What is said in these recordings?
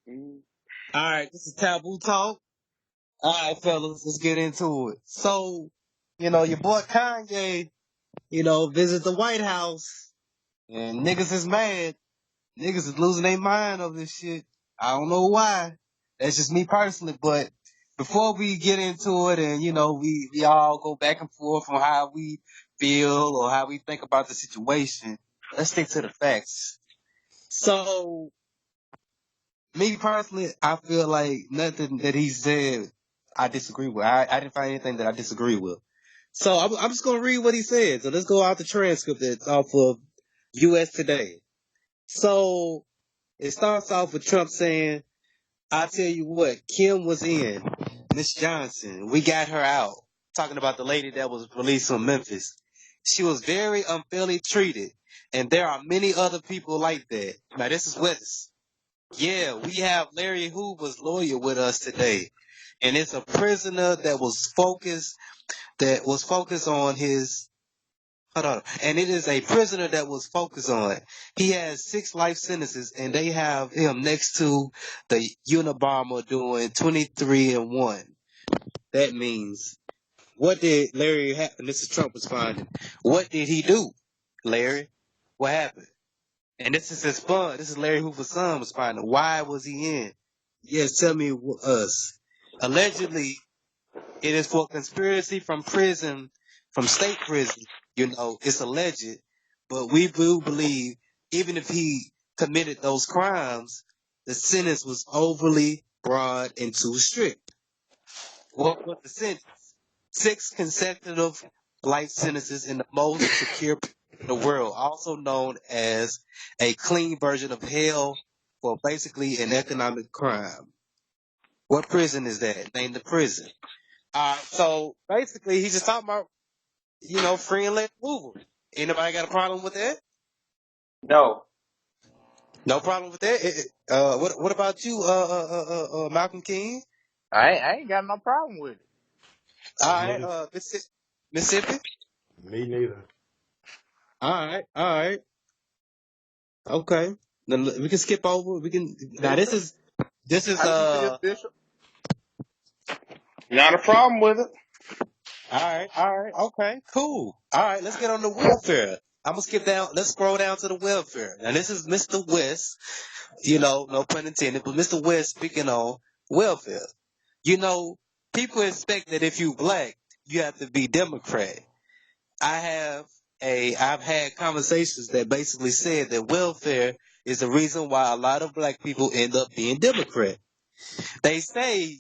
Mm. All right, this is Taboo Talk. All right, fellas, let's get into it. So, your boy Kanye, visit the White House, and niggas is mad. Niggas is losing their mind over this shit. I don't know why. That's just me personally, but before we get into it and, we all go back and forth on how we feel or how we think about the situation, let's stick to the facts. So, me personally, I feel like nothing that he said I disagree with. I didn't find anything that I disagree with. So I'm just gonna read what he said. So let's go out the transcript that's off of U.S. Today. So it starts off with Trump saying, "I tell you what, Kim was in, Miss Johnson. We got her out." Talking about the lady that was released from Memphis. She was very unfairly treated, and there are many other people like that. Now this is West. Yeah, we have Larry Hoover's lawyer with us today. And it's a prisoner that was focused on his, hold on. And it is a prisoner that was focused on. He has 6 life sentences and they have him next to the Unabomber doing 23 and 1. That means, what did Larry happen? This is Trump responding. What did he do, Larry? What happened? And this is his son. This is Larry Hoover's son responding. Why was he in? Yes, tell me us. Allegedly, it is for conspiracy from prison, from state prison. It's alleged, but we do believe even if he committed those crimes, the sentence was overly broad and too strict. What was the sentence? 6 consecutive life sentences in the most secure prison in the world, also known as a clean version of hell for basically an economic crime. What prison is that? Name the prison. So basically, he's just talking about, free and let move. Anybody got a problem with that? No. No problem with that. What about you, Malcolm King? I ain't got no problem with it. All Me right, neither. Mississippi. Me neither. All right, okay. Then we can skip over. We can now. Bishop, This is how you feel, Bishop? Not a problem with it. all right, okay, cool. All right, let's get on the welfare. I'm gonna skip down. Let's scroll down to the welfare. Now this is Mr. West. No pun intended, but Mr. West speaking on welfare. You know, People expect that if you black, you have to be Democrat. I have I've had conversations that basically said that welfare is the reason why a lot of black people end up being Democrat. They say,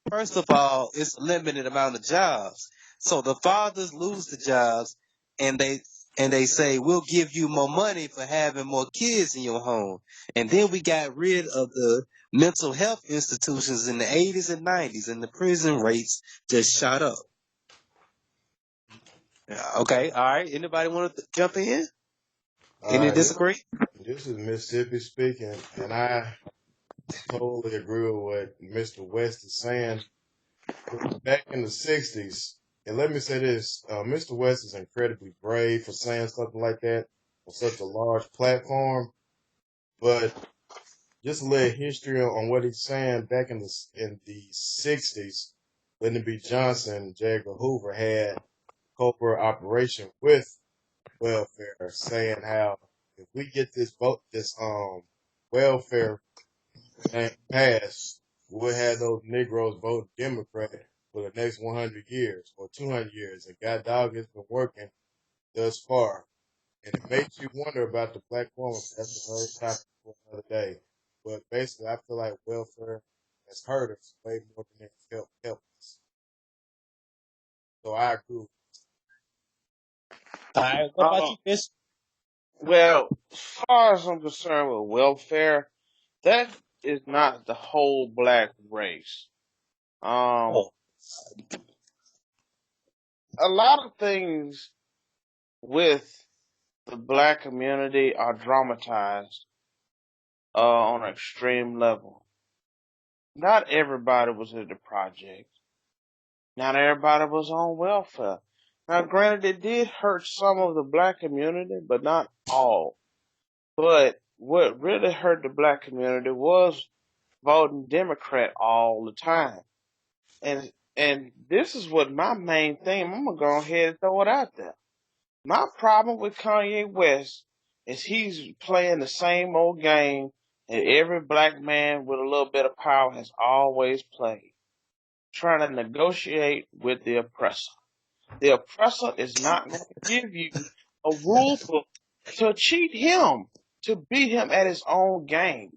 first of all, it's a limited amount of jobs. So the fathers lose the jobs and they say, we'll give you more money for having more kids in your home. And then we got rid of the mental health institutions in the 80s and 90s and the prison rates just shot up. Yeah, okay, all right. Anybody want to jump in? All Any right, disagree? this is Mississippi speaking, and I totally agree with what Mr. West is saying. Back in the '60s, and let me say this: Mr. West is incredibly brave for saying something like that on such a large platform. But just a little history on what he's saying. Back in the '60s, Lyndon B. Johnson, J. Edgar Hoover had covert operation with welfare, saying how if we get this welfare thing passed, we'll have those Negroes vote Democrat for the next 100 years or 200 years. And God dog has been working thus far. And it makes you wonder about the black woman. That's another topic for another day. But basically, I feel like welfare has hurt us way more than it's helped us. So I agree. All right. What about Uh, you, Miss? well, as far as I'm concerned with welfare, that is not the whole black race. Um, Oh, a lot of things with the black community are dramatized on an extreme level. Not everybody was in the project. Not everybody was on welfare. Now, granted, it did hurt some of the black community, but not all. But what really hurt the black community was voting Democrat all the time. And this is what my main thing. I'm gonna go ahead and throw it out there. My problem with Kanye West is he's playing the same old game that every black man with a little bit of power has always played, trying to negotiate with the oppressor. The oppressor is not going to give you a rule book to cheat him, to beat him at his own game.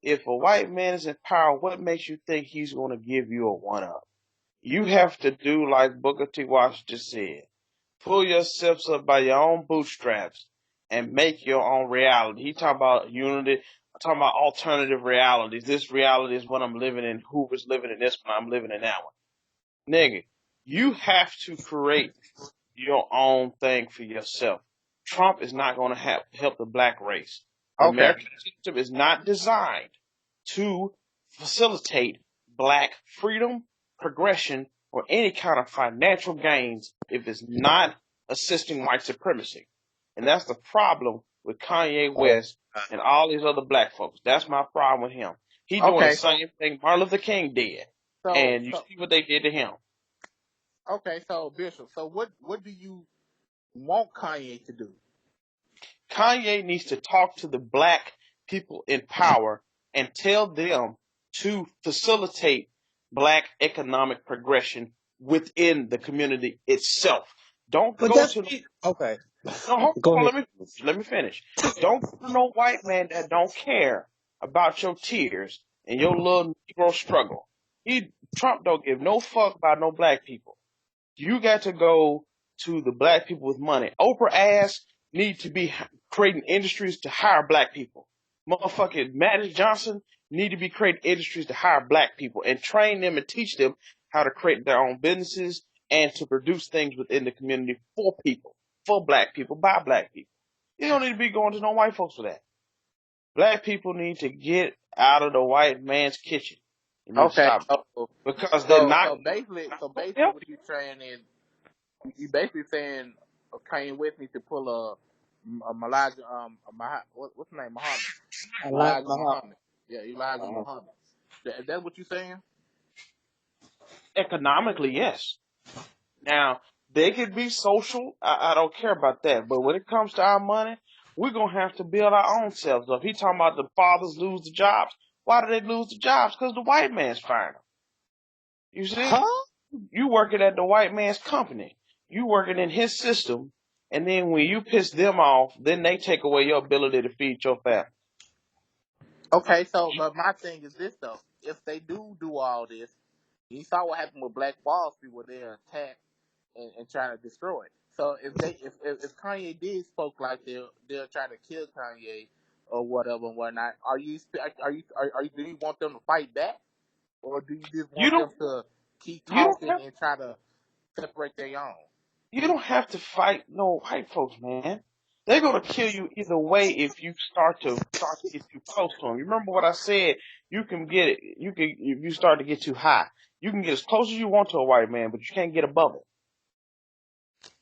If a white man is in power, what makes you think he's going to give you a one up? You have to do like Booker T. Washington said. Pull yourselves up by your own bootstraps and make your own reality. He talking about unity, talking about alternative realities. This reality is what I'm living in. Hoover's living in this one. I'm living in that one. Nigga, you have to create your own thing for yourself. Trump is not going to help the black race. The Okay. American system is not designed to facilitate black freedom, progression, or any kind of financial gains if it's not assisting white supremacy. And that's the problem with Kanye West and all these other black folks. That's my problem with him. He doing the Okay. same thing Martin Luther King did. And you see what they did to him. Okay, so Bishop, so what do you want Kanye to do? Kanye needs to talk to the black people in power and tell them to facilitate black economic progression within the community itself. Don't But go that's to okay. no, hold Go on, ahead. let me finish. Don't go to no white man that don't care about your tears and your little Negro struggle. Trump don't give no fuck about no black people. You got to go to the black people with money. Oprah ass need to be creating industries to hire black people. Motherfucking Magic Johnson need to be creating industries to hire black people and train them and teach them how to create their own businesses and to produce things within the community for people, for black people, by black people. You don't need to be going to no white folks for that. Black people need to get out of the white man's kitchen. They need to Okay, stop so because they're not. basically, Yep. what you're saying is you basically saying Kanye West needs to pull a Elijah what's the name Muhammad Elijah Muhammad Elijah Muhammad. Is that what you're saying? Economically, yes. Now, they could be social. I don't care about that. But when it comes to our money, we're going to have to build our own selves up. He talking about the fathers lose the jobs. Why do they lose the jobs? Because the white man's firing them. You see? Huh? You working at the white man's company. You working in his system. And then when you piss them off, then they take away your ability to feed your family. Okay, so but my thing is this though: if they do all this, you saw what happened with Black Wall Street, where they attacked and trying to destroy it. So if Kanye did spoke like they'll try to kill Kanye or whatever and whatnot, do you want them to fight back, or do you just You want don't, them to keep you don't talking have and try to separate their own? You don't have to fight no white folks, man. They're gonna kill you either way if you start to get too close to them. You remember what I said? You can get it. You can if you start to get too high. You can get as close as you want to a white man, but you can't get above it.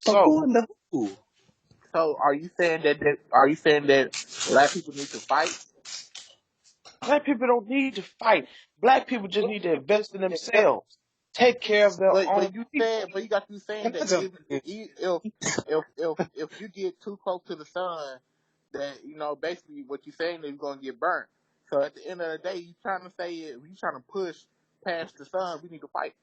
So According to who? So are you saying that black people need to fight? black people don't need to fight. Black people just need to invest in themselves, take care of their own people. But you got to saying Can that I jump in? if you get too close to the sun, that basically what you're saying is you're gonna get burnt. So at the end of the day, you trying to say if you trying to push past the sun, we need to fight.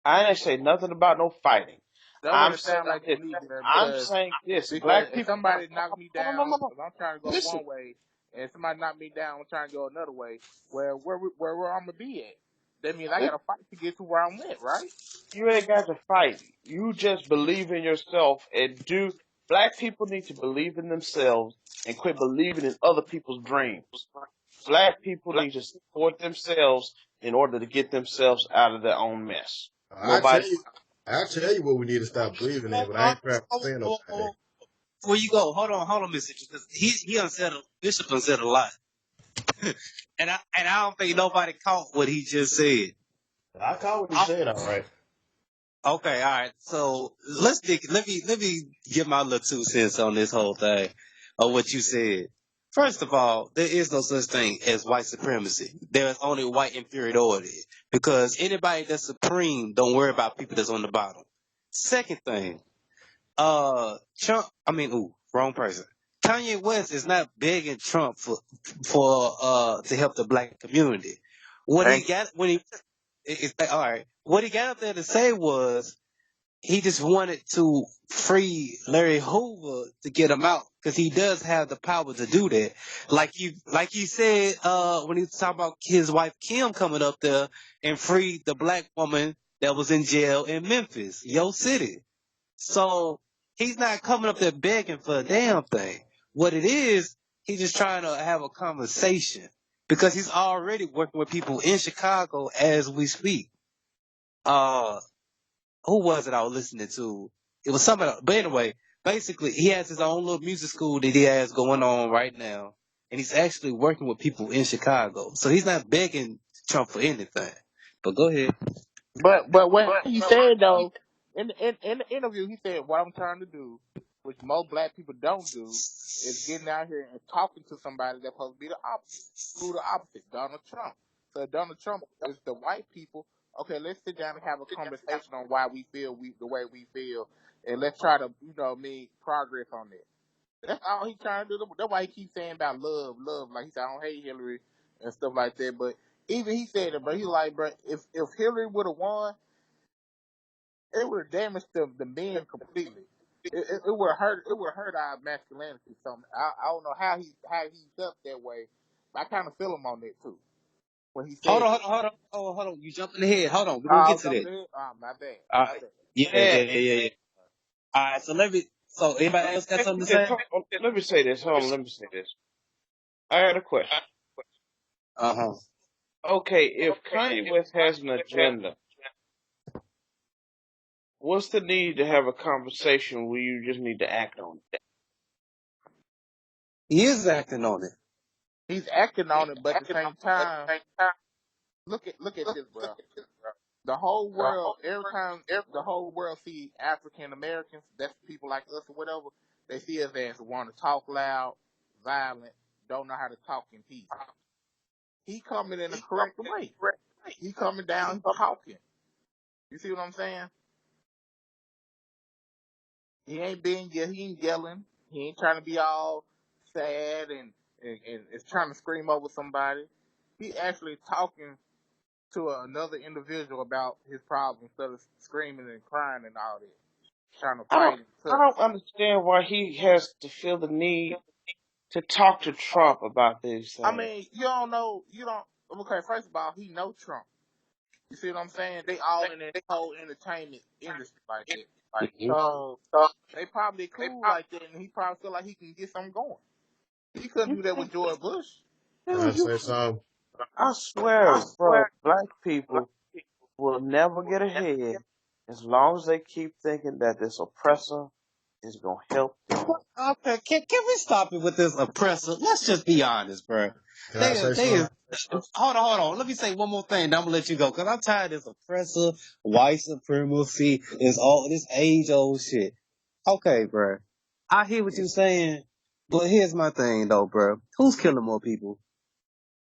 I ain't say nothing about no fighting. That's what I'm it saying sounds like to this. me, there, I'm saying this. because Black if people got somebody knocks me no, no, down, no, no. if I'm trying to go Listen, one way, and somebody knock me down, I'm trying to go another way, where I'm gonna be at. That means I gotta fight to get to where I'm at, right? you ain't got to fight. You just believe in yourself and do. Black people need to believe in themselves and quit believing in other people's dreams. Black people need to support themselves in order to get themselves out of their own mess. I tell Nobody. you, I tell you what we need to stop believing in, but I ain't trying to say nobody. Before you go, hold on, Mister, because he unsaid Bishop unsaid a lot, and I don't think nobody caught what he just said. I caught what he said, all right. Okay, all right. So let me give my little 2 cents on this whole thing of what you said. First of all, there is no such thing as white supremacy. There is only white inferiority. Because anybody that's supreme don't worry about people that's on the bottom. Second thing, Trump, wrong person. Kanye West is not begging Trump for to help the black community. What he Thank got when he it's like, all right. What he got up there to say was he just wanted to free Larry Hoover to get him out because he does have the power to do that. Like you said, when he was talking about his wife Kim coming up there and free the black woman that was in jail in Memphis, your city. So he's not coming up there begging for a damn thing. What it is, he's just trying to have a conversation because he's already working with people in Chicago as we speak. Uh, who was it I was listening to? It was somebody else. But anyway, basically, he has his own little music school that he has going on right now. And he's actually working with people in Chicago. So he's not begging Trump for anything. But go ahead. But what he said though, in the interview, he said what I'm trying to do, which most black people don't do, is getting out here and talking to somebody that's supposed to be the opposite. Who the opposite? Donald Trump. So Donald Trump is the white people. Okay, let's sit down and have a conversation on why we feel the way we feel, and let's try to make progress on it. That's all he trying to do. That's why he keeps saying about love, love. Like he said, I don't hate Hillary and stuff like that. But even he said it, bro. He's like, bro, if Hillary would have won, it would have damaged the men completely. It would have hurt. It would have hurt our masculinity. Something. I don't know how he felt that way, but I kind of feel him on that too when he Hold said on, that. hold on, hold on. Oh, hold on. You jumping ahead. Hold on. We're Oh, going to I get was to jumping that. ahead. Oh, my bad. All My right. bad. Yeah. All right. So anybody else got something to say? Let me say this. Hold on, let me say this. I got a question. Uh-huh. Okay, if Kanye West has an agenda, what's the need to have a conversation where you just need to act on it? He is acting on it. He's acting on it, but at the same time, look at this, bro. The whole world, every time the whole world see African Americans, that's people like us or whatever, they see us as want to talk loud, violent, don't know how to talk in peace. He coming in the correct way. He coming down talking. You see what I'm saying? He ain't yelling. He ain't trying to be all sad and is trying to scream over somebody. He actually talking to another individual about his problem instead of screaming and crying and all that, trying to I don't fight and I cuss. don't understand why he has to feel the need to talk to Trump about these I things. mean, you don't know, okay, first of all, he know Trump. You see what I'm saying? They all in that whole entertainment industry like that. Mhm. So, they probably cool like that, and he probably feel like he can get something going. He couldn't You do that with think, George Bush. Can I dude, say something? I swear, bro, black people will never get ahead as long as they keep thinking that this oppressor is gonna help them. Okay, can we stop it with this oppressor? Let's just be honest, bro. Can I They say they something? is hold on. Let me say one more thing. Then I'm gonna let you go because I'm tired of this oppressor, white supremacy, is all this age old shit. Okay, bro. I hear what you're saying, but here's my thing though, bro. Who's killing more people?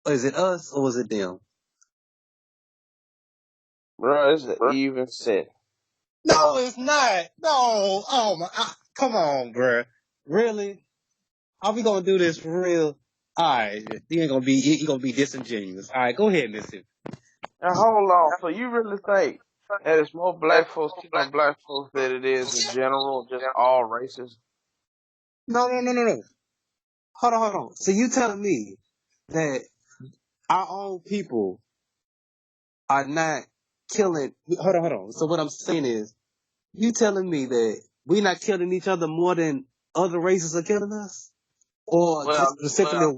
Is it us or is it them? Bro, it's an even set. No, it's not. No. Oh my. Come on, bro. Really? Are we gonna do this for real? Alright, you gonna be disingenuous. Alright, go ahead, Missy. Now hold on, so you really think that it's more black folks killing black folks than it is in general, just all races? No. Hold on. So you telling me that our own people are not killing hold on. So what I'm saying is, you telling me that we not killing each other more than other races are killing us? Or just Well, specifically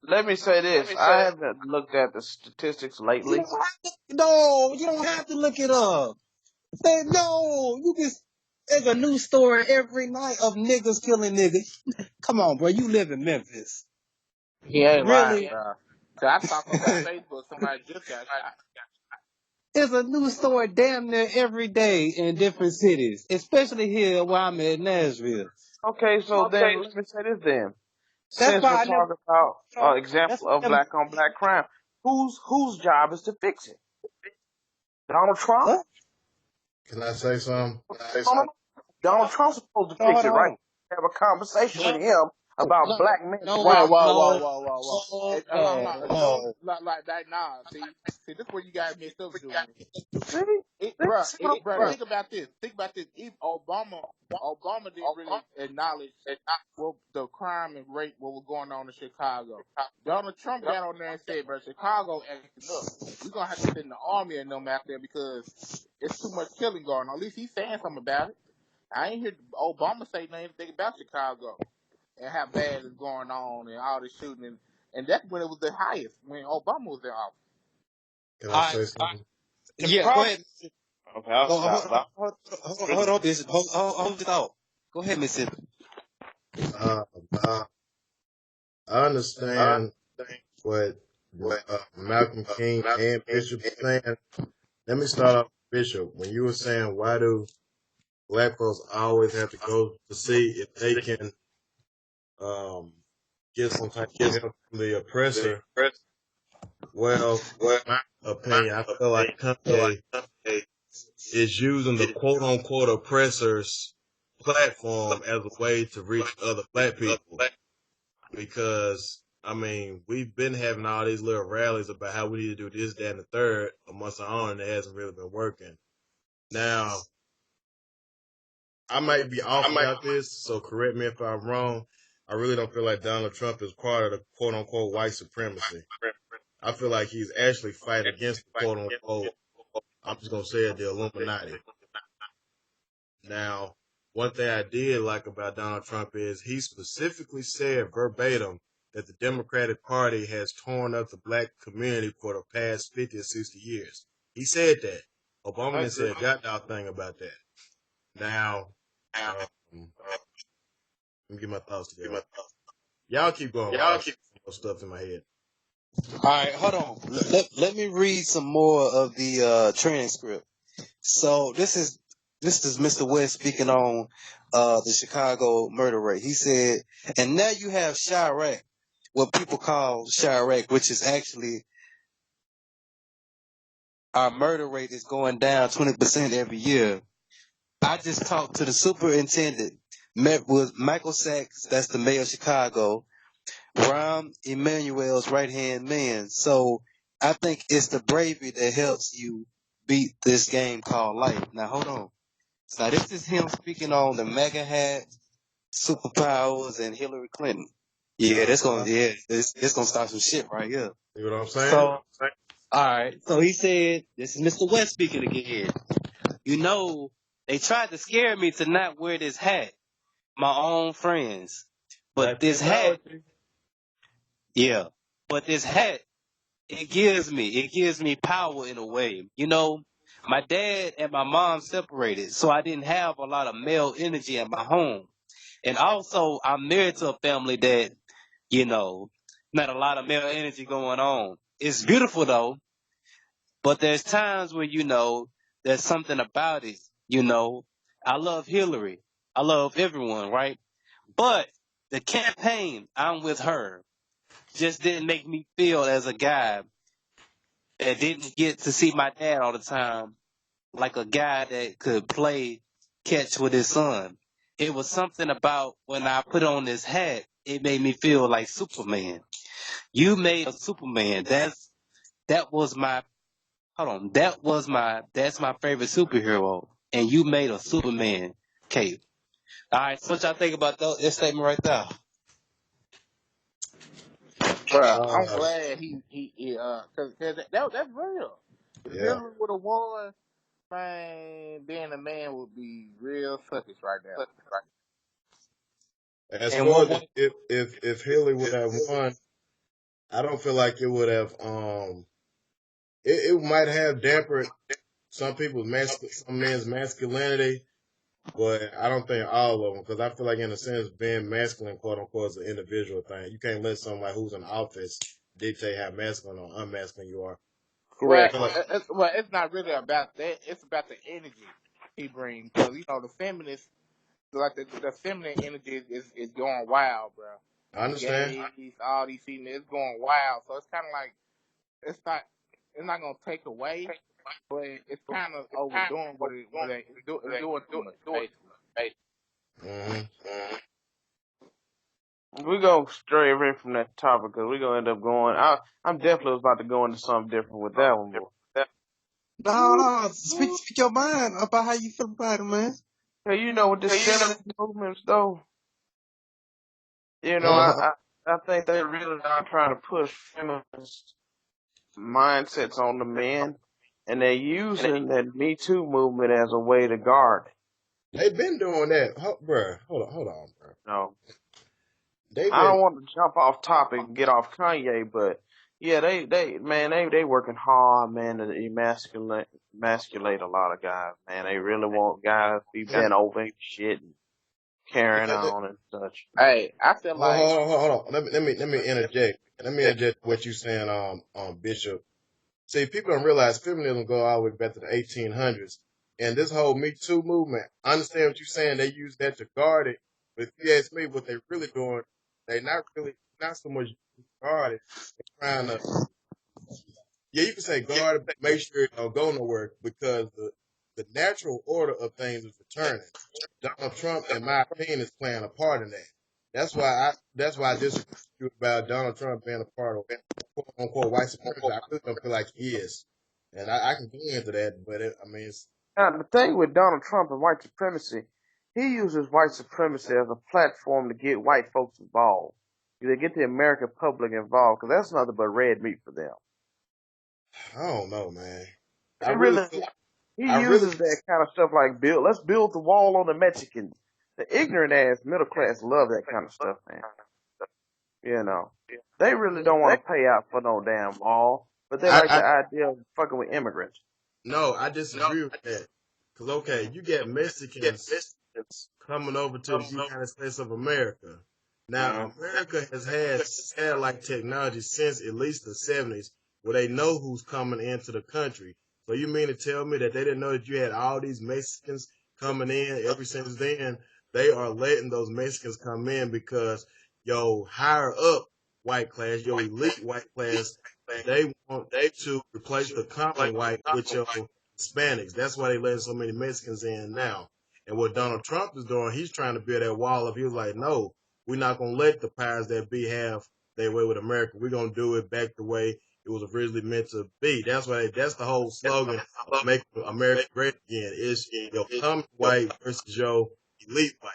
let me say this. I haven't looked at the statistics you lately. don't have to no, you don't have to look it up. No, you just there's a new story every night of niggas killing niggas. Come on, bro. You live in Memphis. He ain't lying, Really? bro. So I saw something on Facebook. Somebody just got shot. There's a new story damn near every day in different cities, especially here where I'm at, Nashville. Okay, so then let me say this then. That's since why we're I never. talking about That's example why I of never. black on black crime, whose job is to fix it? Donald Trump? What? Can I say something? No, no, no. Donald Trump's supposed to No, fix hold it, right? on. Have a conversation with No, him about no, black men's no, Whoa, rights. whoa, whoa, no, whoa, whoa, whoa. no. Like that. Nah, see, this is where you got mixed up, Junior. See? See what I'm Bruh, saying? think about this. Think about this. Even Obama didn't really acknowledge what the crime and rape, what was going on in Chicago. Donald Trump got on there and said, bro, Chicago acting up. We're going to have to send the army and them out there because it's too much killing going on. At least he's saying something about it. I ain't hear Obama say anything about Chicago and how bad it's going on and all this shooting. And that's when it was the highest, when Obama was in office. Can All I right. say something? The Yeah, go problem. ahead. Okay, I'll Go, stop. But hold on, Bishop. Hold it out. Go ahead, Missy. Uh, I understand what Malcolm King and Bishop are saying. Let me start off with Bishop. When you were saying, why do black folks always have to go to see if they can um, get some type of help from the oppressor? Well, my opinion, I feel like Kanye is using the quote unquote oppressor's platform as a way to reach other black people. Because, I mean, we've been having all these little rallies about how we need to do this, that, and the third amongst our own, and it hasn't really been working. Now, I might be off about this, so correct me if I'm wrong. I really don't feel like Donald Trump is part of the quote unquote white supremacy. I feel like he's actually fighting against the quote unquote, I'm just going to say it, the Illuminati. Now, one thing I did like about Donald Trump is he specifically said verbatim that the Democratic Party has torn up the black community for the past 50 or 60 years. He said that. Obama I didn't say agree. a goddamn thing about that. Now, let me get my thoughts together. Y'all keep going while I get some more stuff in my head. All right, hold on. Let me read some more of the transcript. So this is Mr. West speaking on the Chicago murder rate. He said, and now you have Chirac, what people call Chirac, which is actually our murder rate is going down 20% every year. I just talked to the superintendent, met with Michael Sachs, that's the mayor of Chicago, Rahm Emanuel's right hand man. So I think it's the bravery that helps you beat this game called life. Now hold on. Now this is him speaking on the mega hat, superpowers, and Hillary Clinton. Yeah, this gonna start some shit right here. See what I'm saying? So alright. So he said, this is Mr. West speaking again. You know, they tried to scare me to not wear this hat. My own friends. But Black this hat, mentality. yeah. But this hat, it gives me power in a way. You know, my dad and my mom separated, so I didn't have a lot of male energy at my home. And also, I'm married to a family that, you know, not a lot of male energy going on. It's beautiful though, but there's times when, there's something about it, you know. I love Hillary. I love everyone, right? But the campaign, I'm with her, just didn't make me feel as a guy that didn't get to see my dad all the time, like a guy that could play catch with his son. It was something about when I put on this hat, it made me feel like Superman. You made a Superman. That was my hold on. That's my favorite superhero. And you made a Superman cape. All right, so what y'all think about that statement right there? Bruh, I'm Uh, glad cause that's real. If yeah. Hillary would have won, man, being a man would be real suckish right now. As And far one as if Hillary would have won, I don't feel like it would have it might have dampened some men's masculinity, but I don't think all of them, because I feel like in a sense being masculine, quote unquote, is an individual thing. You can't let somebody who's in office dictate how masculine or unmasculine you are. I Well, Correct. feel like it's not really about that. It's about the energy he brings, because the feminists, like the feminine energy is going wild, bro. I understand. gays, all these females. It's going wild. So it's kind of like it's not gonna take away, but it's kind of overdoing it's doing too much basically. Hmm. We go stray away from that topic because we're gonna end up going. I'm definitely about to go into something different with that one, but No, speak your mind about how you feel about it, man. hey, with this feminist movements though, Uh, I think they really are trying to push feminist mindsets on the men, and they're using that Me Too movement as a way to guard it. they've been doing that, bruh. Hold on, bro. You know, They've I been. don't want to jump off topic and get off Kanye, but yeah, they working hard, man, to emasculate a lot of guys, man. They really want guys to be bent over and shit and carrying on and such. Hey, I feel like Hold on. Let me interject. Let me interject what you saying, Bishop. See, people don't realize feminism go all the way back to the 1800s, and this whole Me Too movement. I understand what you're saying. They use that to guard it, but if you ask me, what they really doing, they not so much guard it. They're trying to, yeah, you can say guard it, but make sure it don't go nowhere because the natural order of things is returning. Donald Trump, in my opinion, is playing a part in that. That's why I disagree with you about Donald Trump being a part of quote unquote white supremacy. I really don't feel like he is, and I can go into that, but it's Now, the thing with Donald Trump and white supremacy, he uses white supremacy as a platform to get white folks involved. They get the American public involved because that's nothing but red meat for them. I don't know, man. I They really, really, he I really, uses that kind of stuff like let's build the wall on the Mexicans. The ignorant ass middle class love that kind of stuff, man. They really don't want to pay out for no damn wall, but they like I the idea of fucking with immigrants. no, I disagree with that. Cause okay, you get Mexicans coming over to the United States of America. Now, Mm-hmm. America has had satellite technology since at least the 70s where they know who's coming into the country. So you mean to tell me that they didn't know that you had all these Mexicans coming in ever since then? They are letting those Mexicans come in because yo higher up white class, your elite white class, they want to replace the common white with your Hispanics. That's why they letting so many Mexicans in now. And what Donald Trump is doing, he's trying to build that wall up. He was like, no, we're not going to let the powers that be have their way with America. We're going to do it back the way it was originally meant to be. That's the whole slogan, make America great again. It's your common white versus your elite white.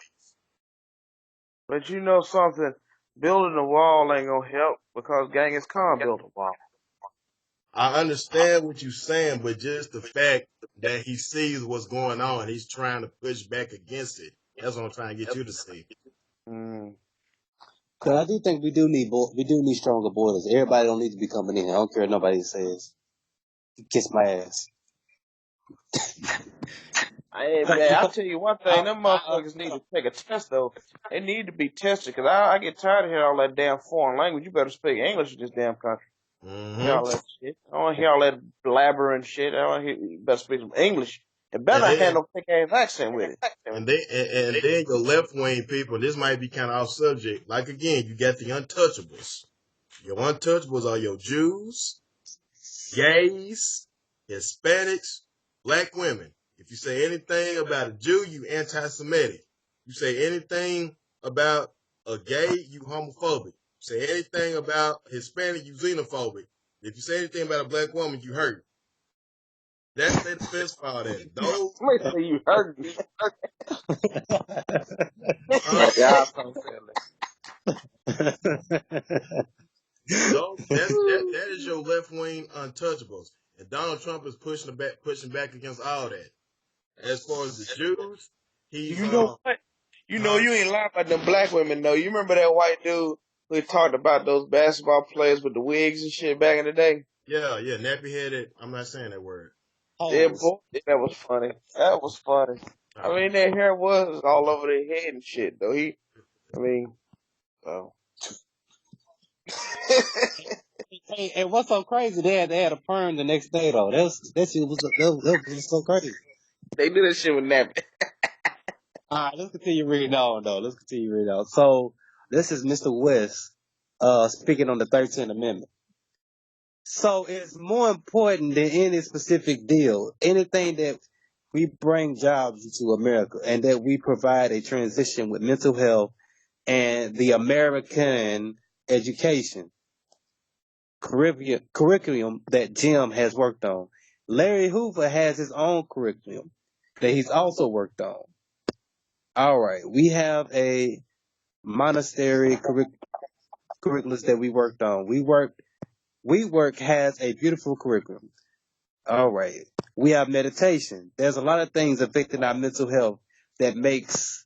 But you know something, building a wall ain't gonna help because Genghis Khan built a wall. I understand what you're saying, but just the fact that he sees what's going on, he's trying to push back against it. That's what I'm trying to get you to see. Mm. Cause I do think we do need stronger borders. Everybody don't need to be coming in. I don't care what nobody says. Kiss my ass. Hey man, I'll tell you one thing, them motherfuckers need to take a test though. They need to be tested because I get tired of hearing all that damn foreign language. You better speak English in this damn country. Hear Hmm. all that shit. I don't wanna hear all that blabber and shit. I don't hear, you better speak some English. It better And not have then no thick ass accent with it. and then your left wing people. This might be kind of off subject. Like again, you got the untouchables. Your untouchables are your Jews, gays, Hispanics, black women. If you say anything about a Jew, you anti-Semitic. You say anything about a gay, you homophobic. You say anything about Hispanic, you xenophobic. If you say anything about a black woman, you hurt. That's their defense for all that. Those, Somebody say you heard me. uh, y'all so silly. that is your left wing untouchables. And Donald Trump is pushing back against all that. As far as the Jews, he's You know what? huh? You ain't lying about them black women though. You remember that white dude who talked about those basketball players with the wigs and shit back in the day? Yeah, nappy headed. I'm not saying that word. Yeah, Hoes. boy, that was funny. That was funny. I Oh. mean, their hair was all over their head and shit though. I mean, oh. Hey, and what's so crazy? They had a perm the next day though. That shit that was so crazy. They do that shit with nappy. All right, let's continue reading on though. Let's continue reading on. So, This is Mr. West speaking on the 13th Amendment. So it's more important than any specific deal. Anything that we bring jobs into America and that we provide a transition with mental health and the American education curriculum that Jim has worked on. Larry Hoover has his own curriculum that he's also worked on. All right, we have a monastery curriculum that we worked on. We work has a beautiful curriculum. All right, we have meditation. There's a lot of things affecting our mental health that makes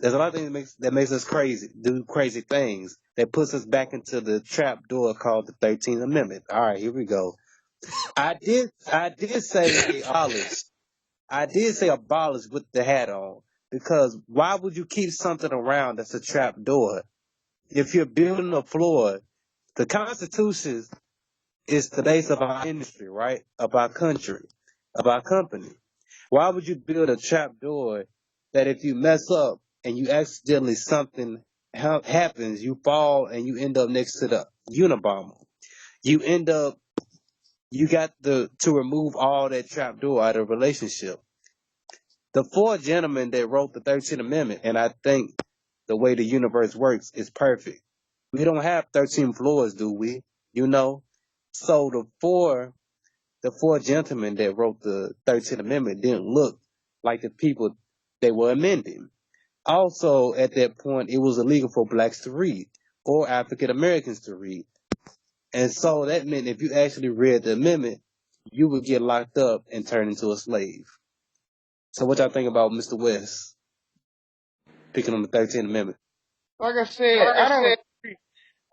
there's a lot of things that makes us crazy, do crazy things that puts us back into the trap door called the 13th Amendment. All right, here we go. I did say abolish. I did say abolish with the hat on because why would you keep something around that's a trap door? If you're building a floor, the Constitution is the base of our industry, right? Of our country, of our company. Why would you build a trap door that if you mess up and you accidentally something happens, you fall and you end up next to the Unabomber? You end up you got to remove all that trap door out of a relationship. The four gentlemen that wrote the 13th Amendment, and I think the way the universe works is perfect. We don't have 13 floors, do we? You know? So the four gentlemen that wrote the 13th Amendment didn't look like the people they were amending. Also, at that point, it was illegal for blacks to read or African Americans to read. And so that meant if you actually read the amendment, you would get locked up and turned into a slave. So what y'all think about Mr. West picking on the 13th Amendment? Like I said,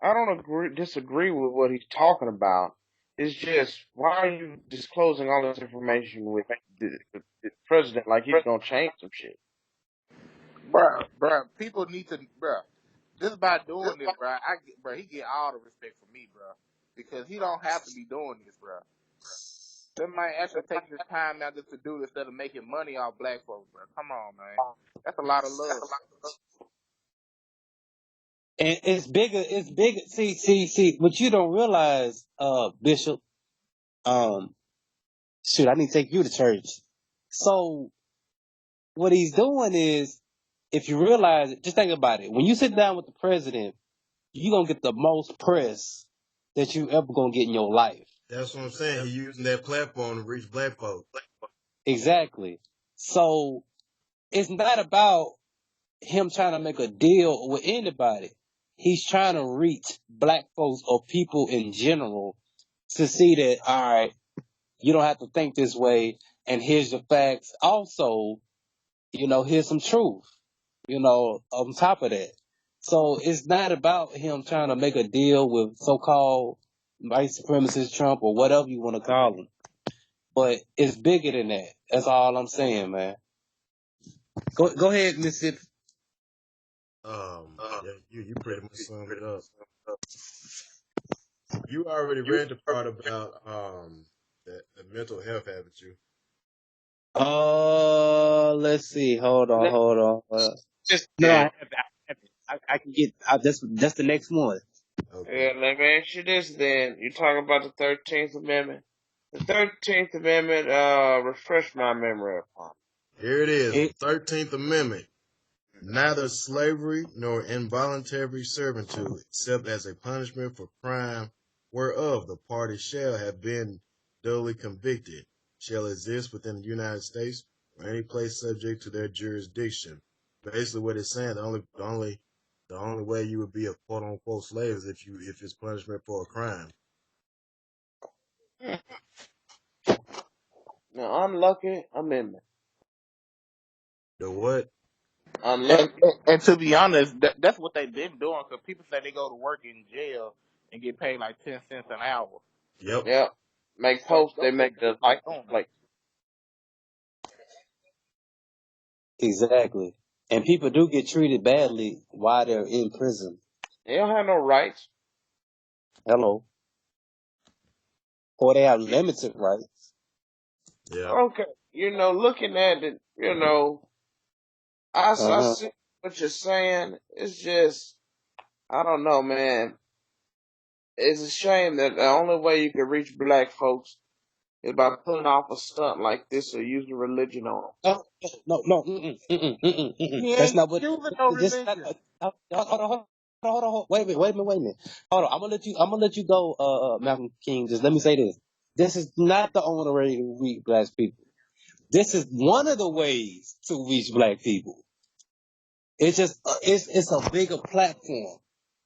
I don't disagree with what he's talking about. It's just why are you disclosing all this information with the president like he's gonna change some shit? Bruh, people need to, bruh. Just by doing this, bruh, he get all the respect from me, bruh, because he don't have to be doing this, bruh. They might actually take this time now just to do this instead of making money off black folks, bruh. Come on, man. That's a lot of love. And it's bigger. See, what you don't realize, Bishop, um, shoot, I need to take you to church. So what he's doing is, if you realize it, just think about it. When you sit down with the president, you're going to get the most press that you ever going to get in your life. That's what I'm saying. He using that platform to reach black folks. Exactly. So it's not about him trying to make a deal with anybody. He's trying to reach black folks or people in general to see that, all right, you don't have to think this way, and here's the facts. Also, here's some truth, on top of that. So it's not about him trying to make a deal with so-called white supremacist Trump or whatever you want to call him. But it's bigger than that. That's all I'm saying, man. Go ahead, Mississippi. Yeah, you pretty much summed it up. You already read the part about the mental health, haven't you? Let's see. Hold on. No, I haven't. I can get. That's the next one. Okay. Yeah, let me ask you this then. You talking about the 13th Amendment? The 13th Amendment, refresh my memory upon Here it is, the It, 13th Amendment. Neither slavery nor involuntary servitude, except as a punishment for crime whereof the party shall have been duly convicted, shall exist within the United States or any place subject to their jurisdiction. Basically, what it's saying, the only way you would be a quote unquote slave is if it's punishment for a crime. it. Now, unlucky amendment. The what? And, Unlucky. and, and to be honest, that's what they've been doing. Because people say they go to work in jail and get paid like 10 cents an hour. Yep. Yep. Make So posts, they make the they're license doing it. plate. exactly. And people do get treated badly while they're in prison. They don't have no rights. Hello. Or they have limited rights. Yep. Okay. Looking at it, I Uh huh. see what you're saying. It's just, I don't know, man. It's a shame that the only way you can reach black folks is by putting off a stunt like this or using religion on them. Oh, no, no, mm-mm. He That's ain't not what. using no This not. religion. Hold on. Wait a minute. Hold on. I'm gonna let you go, Malcolm King. Just let me say this. This is not the only way to reach black people. This is one of the ways to reach black people. It's just, it's a bigger platform.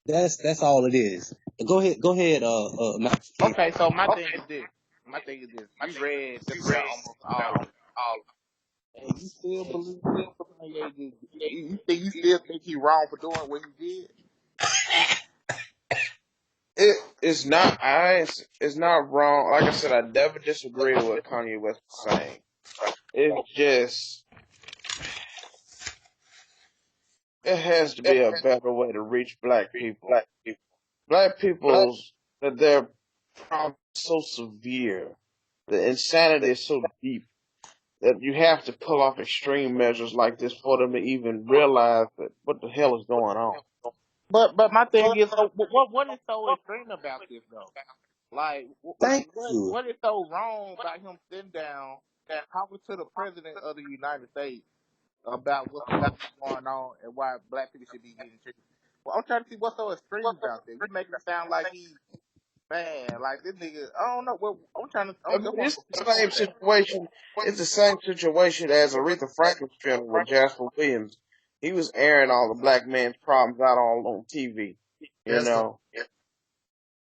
That's all it is. Go ahead, Malcolm King. Okay, so my thing is this. My thing is this. You read just about almost all of it, and you still believe Kanye did. You still think he wrong for doing what he did? It's not it's not wrong. Like I said, I never disagree with what Kanye West is saying. It's just it has to be a better way to reach black people. Black people's that their problem is so severe, the insanity is so deep that you have to pull off extreme measures like this for them to even realize that what the hell is going on. But my thing is, so what is so extreme about this though? Like Thank you. what is so wrong about him sitting down talking to the president of the United States about what's supposed to be going on and why black people should be getting treated? Well, I'm trying to see what's so extreme about that. You making it sound like he man, like this nigga. I don't know. Well, I I'm mean, just want it's to the same pinpoint that. situation. It's the same situation as Aretha Franklin's funeral with Jasper Williams. He was airing all the black man's problems out all on TV. You That's the know,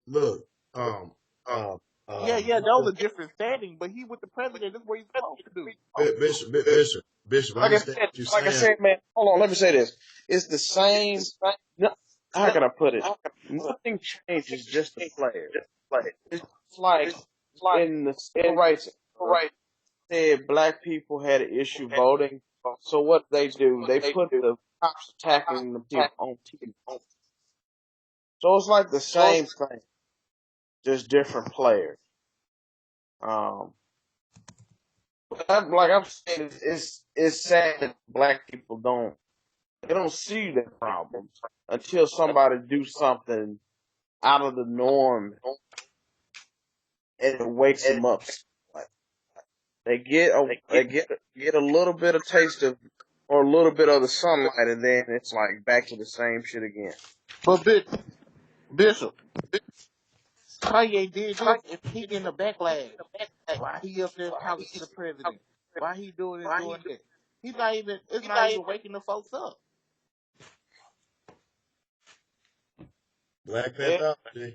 look. Um. Um. Yeah, yeah, those are different settings, but he with the president. That's what he's supposed to do. Bishop. I understand what you're like I saying. said, man. Hold on, let me say this. It's the same. no- How can I put it? Nothing changes, just the players. It's like in the civil rights era, said black people had an issue voting. So what they do, they put the cops attacking the people on TV. So it's like the same thing, just different players. Um, like I'm saying, it's sad that black people don't see their problems until somebody do something out of the norm and it wakes them up. Like, they get a little bit of taste of or a little bit of the sunlight, and then it's like back to the same shit again. But Bishop, Kanye did this and he getting a backlash. Why he up there talking to the president? Why he doing this, doing that? He's not even. It's not even waking the folks up. Black Yeah, Panther.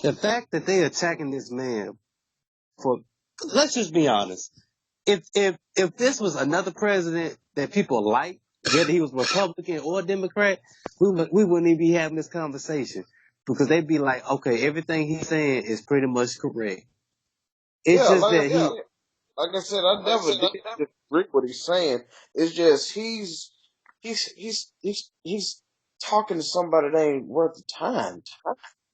The fact that they attacking this man for, let's just be honest. If this was another president that people like, whether he was Republican or Democrat, we wouldn't even be having this conversation because they'd be like, okay, everything he's saying is pretty much correct. It's yeah. just that he, Like I said, I never did disagree with what he's saying. It's just he's talking to somebody that ain't worth the time.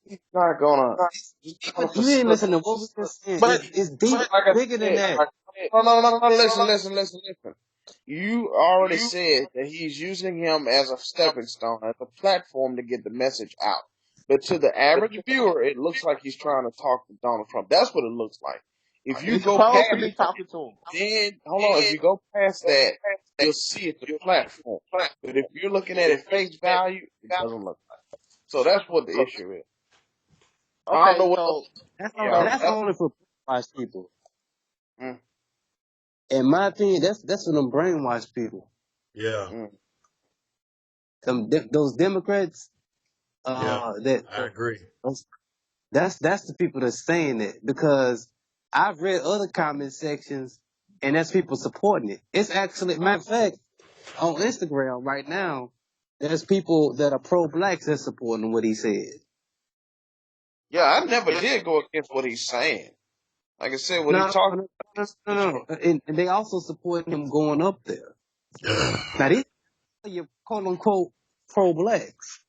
He's not gonna. He's not gonna you ain't facilitate. listening to what we just saying. But It's deep, Like I bigger than said, that. like, no. Listen. You already said that he's using him as a stepping stone, as a platform to get the message out. But to the average viewer, it looks like he's trying to talk to Donald Trump. That's what it looks like. If you he's go supposed to past be talking to him. then hold on, if you go past that, you'll see it's a platform. But if you're looking at it face value, it doesn't look like. So that's what the issue is. I don't know Okay, what else. so Yeah. That's only for brainwashed people. Mm, In my opinion, that's for them brainwashed people. Yeah. mm. Those Democrats, Yeah. that I agree. that's the people that's saying it because I've read other comment sections and that's people supporting it. It's actually, matter of fact, on Instagram right now, there's people that are pro-blacks that's supporting what he said. Yeah, I never did go against what he's saying. Like I said, what he No, talking no, no, about no, is no. And they also support him going up there. Now these are your quote unquote pro-blacks.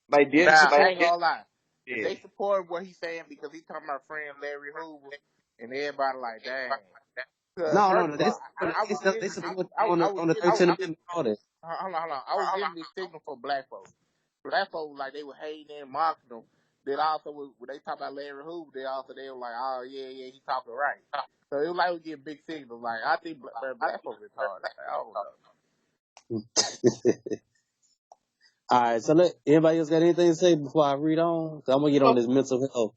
they didn't now I support ain't gonna lie. If it. they support what he's saying because he's talking about friend Larry Hoover and everybody like, dang. No, First no, of all, they I would support get on the 13th Amendment. All that. hold on. I was getting this signal for black folks. Black folks like they were hating and mocking them. Then also when they talk about Larry Hoover, they were like, oh yeah, he talking right. So it was like we get big signals. Like I think black folks retarded. Like, I don't know. All right, so anybody else got anything to say before I read on? 'Cause I'm gonna get on this mental health.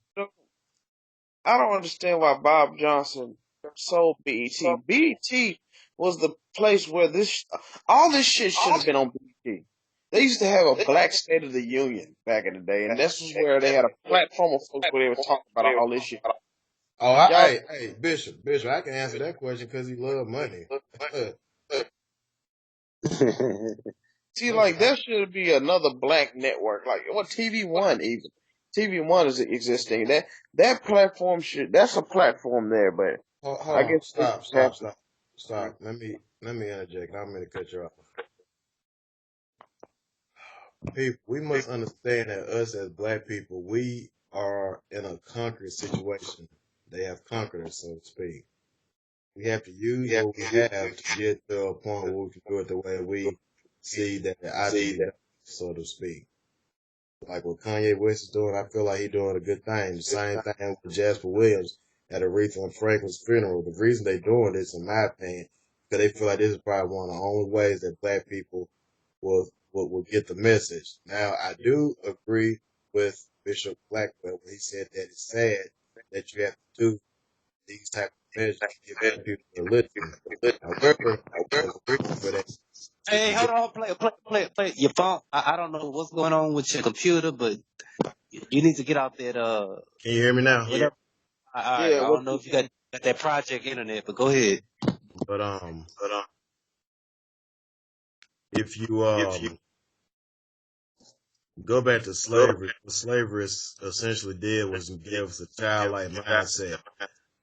I don't understand why Bob Johnson sold BET. BET was the place where all this shit should have been on BET. They used to have a Black State of the Union back in the day, and this was where they had a platform of folks where they were talking about all this shit. Oh, Y'all hey, Bishop, I can answer that question because he love money. see, like there should be another black network, like what TV1 even. TV1 is existing. That platform that's a platform there, but Hold I on, guess they just have to. stop. Let me interject. I'm going to cut you off. People, we must understand that us as black people, we are in a conquered situation. They have conquered us, so to speak. We have to use what we have to get to a point where we can do it the way we see that it ought to be done, so to speak. Like what Kanye West is doing, I feel like he's doing a good thing. The same thing with Jasper Williams at Aretha Franklin's funeral. The reason they're doing this, in my opinion, because they feel like this is probably one of the only ways that black people will get the message. Now, I do agree with Bishop Blackwell when he said that it's sad that you have to do these type of measures to get black people to listen. However, there's a reason for that. If Hey, you hold get, on, play your phone. I don't know what's going on with your computer, but you need to get out that can you hear me now? whatever. All right, I Yeah, what don't know if you got that project internet, but go ahead. But if you go back to slavery, what slavery essentially did was give us a childlike mindset.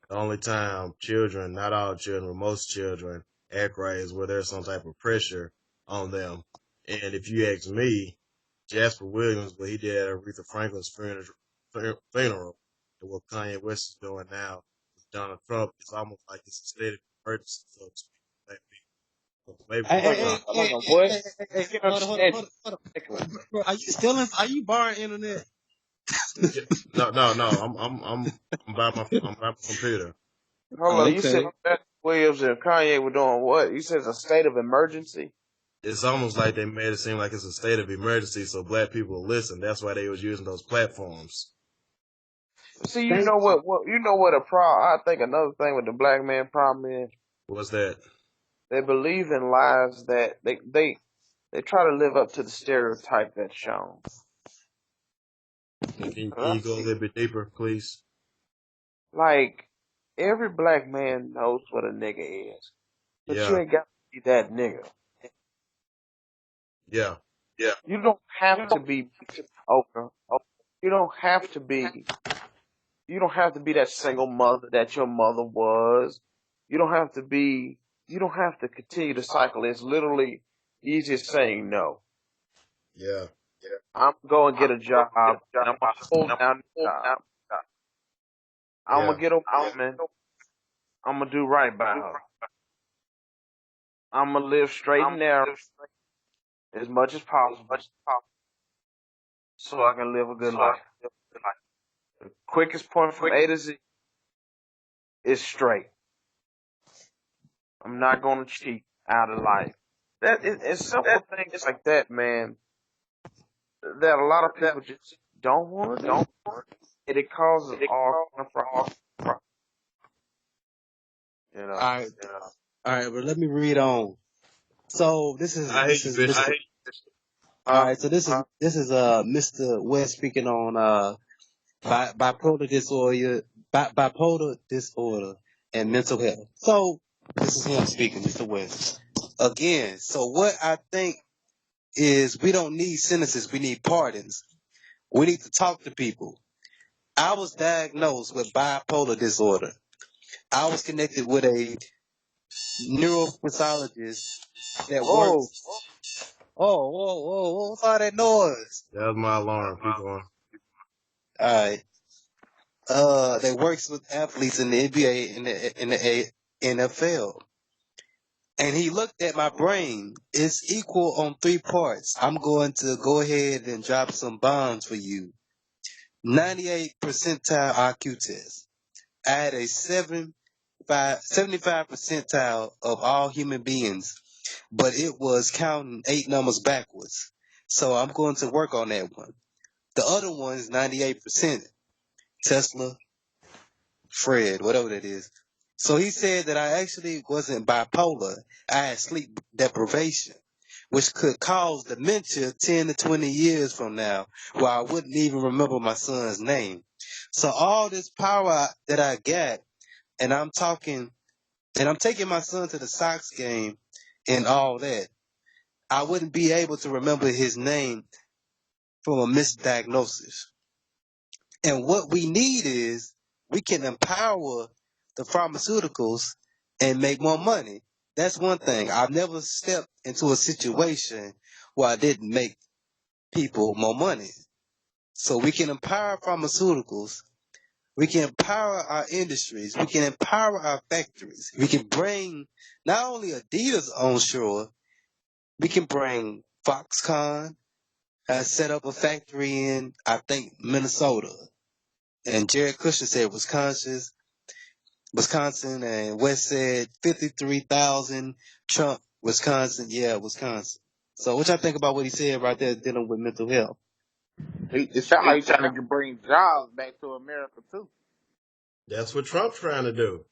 The only time children, not all children, but most children act right is where there's some type of pressure on them. And if you ask me, Jasper Williams, what he did at Aretha Franklin's funeral, and what Kanye West is doing now with Donald Trump, it's almost like it's a state of emergency, so to speak. Black people. So maybe Hey, we hey, like should a hey, all. like hey, a hey, what? hey, hey, hey, I can hold on, understand hold on, you. hold on. Particularly. Bro, are you borrowing internet? No, no, no. I'm by my computer. Hold on, you said Okay. that Williams and Kanye were doing what? You said it's a state of emergency. It's almost like they made it seem like it's a state of emergency, so black people will listen. That's why they was using those platforms. See, you Thank know you. what? You know what a problem. I think another thing with the black man problem is What's that? they believe in lies that they try to live up to the stereotype that's shown. Can you go a little bit deeper, please? Like every black man knows what a nigga is, but you Yeah, ain't got to be that nigga. yeah, You don't have to be Oprah. You don't have to be. You don't have to be that single mother that your mother was. You don't have to be. You don't have to continue the cycle. It's literally easy as saying no. yeah, I'm going to get a job and I'm gonna hold down the job. I'm yeah, gonna get a woman. I'm gonna do right by her. I'm gonna live straight and narrow as much as possible so I can live a good life. The quickest point from A to Z is straight. I'm not gonna cheat out of life. It's simple things like that, man, that a lot of people just don't want to do. And it causes all kind of problems. You know. All right, all right, but let me read on. So this is I hate this you, is Bishop. Mr. All Huh? right, so this is Mr. West speaking on bipolar disorder, bipolar disorder and mental health. So this is him speaking, Mr. West. Again, so what I think is we don't need sentences, we need pardons. We need to talk to people. I was diagnosed with bipolar disorder. I was connected with a neurophysiologist that Whoa. works. What's all that noise? That was my alarm. Keep going. All right. That works with athletes in the NBA and the NFL. And he looked at my brain. It's equal on 3 parts. I'm going to go ahead and drop some bombs for you. 98 percentile IQ test. I had a 75 percentile of all human beings, but it was counting 8 numbers backwards. So I'm going to work on that one. The other one is 98%. Tesla, Fred, whatever that is. So he said that I actually wasn't bipolar. I had sleep deprivation, which could cause dementia 10 to 20 years from now, where I wouldn't even remember my son's name. So all this power that I got, and I'm taking my son to the Sox game and all that, I wouldn't be able to remember his name from a misdiagnosis. And what we need is we can empower the pharmaceuticals and make more money. That's one thing. I've never stepped into a situation where I didn't make people more money. So we can empower pharmaceuticals. We can empower our industries. We can empower our factories. We can bring not only Adidas onshore, we can bring Foxconn. Set up a factory in, I think, Minnesota. And Jared Kushner said Wisconsin, and West said 53,000. Trump, Wisconsin, yeah, Wisconsin. So what y'all think about what he said right there dealing with mental health? It sounds like he's trying to bring jobs back to America too. That's what Trump's trying to do.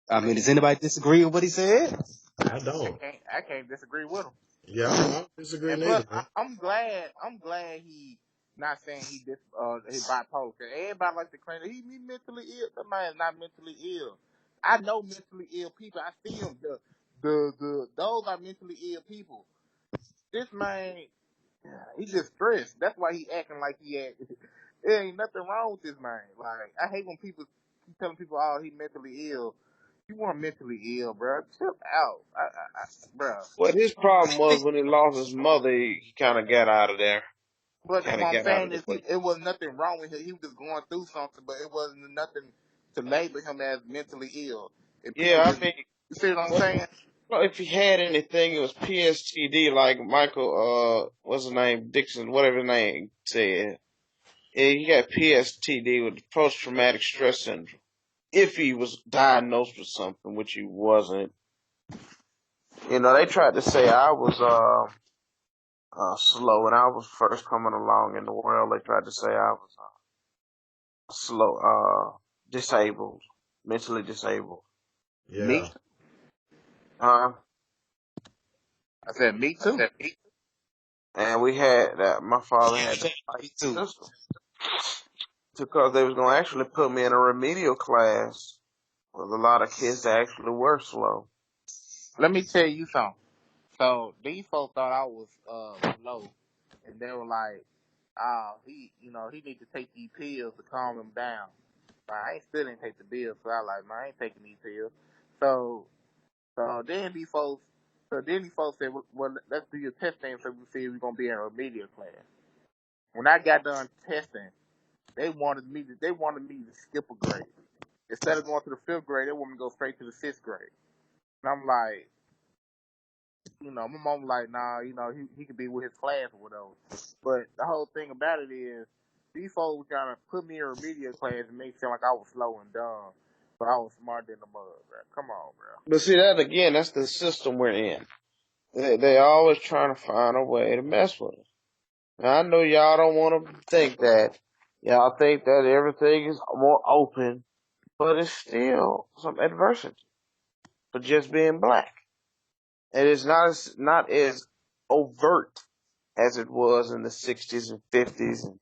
I mean, does anybody disagree with what he said? I don't. I can't disagree with him. Yeah, I don't disagree And plus, neither, man. I'm glad he not saying he bipolar. Cause everybody like to claim that he mentally ill. That man is not mentally ill. I know mentally ill people. I see them. Those are mentally ill people. This man, he just stressed. That's why he acting like he act. There ain't nothing wrong with this man. Like, I hate when people keep telling people, "Oh, he mentally ill." You weren't mentally ill, bro. Chill out, bro. What his problem was when he lost his mother, he kind of got out of there. But Kind of what I'm got out of saying the is, way. it was nothing wrong with him. He was just going through something, but it wasn't nothing to label him as mentally ill. And people Yeah, just, I mean, you see what I'm well, saying? well, if he had anything, it was PSTD, like Michael, what's his name, Dixon, whatever his name said. Yeah, he got PSTD with post-traumatic stress syndrome. If he was diagnosed with something, which he wasn't. You know, they tried to say I was slow when I was first coming along in the world. They tried to say I was slow, disabled, mentally disabled. Me Yeah. too. Uh, I said me too. and we had that. My father had to fight Me too. the system because they was gonna actually put me in a remedial class with a lot of kids that actually were slow. Let me tell you something. So these folks thought I was low, and they were like, he need to take these pills to calm him down. But I ain't still didn't take the pills, so I like, man, I ain't taking these pills. So So then these folks, said, well, let's do your testing so we see if we're gonna be in a remedial class. When I got done testing, they wanted me to skip a grade. Instead of going to the fifth grade, they want me to go straight to the sixth grade. And I'm like, my mom like, nah, he could be with his class or whatever. But the whole thing about it is, these folks were trying to put me in a remedial class and make it sound like I was slow and dumb, but I was smarter than the mud, bro. Come on, bro. But see that again, that's the system we're in. They always trying to find a way to mess with us. Now, I know y'all don't want to think that. Y'all think that everything is more open, but it's still some adversity for just being black. It is not as overt as it was in the 60s and 50s and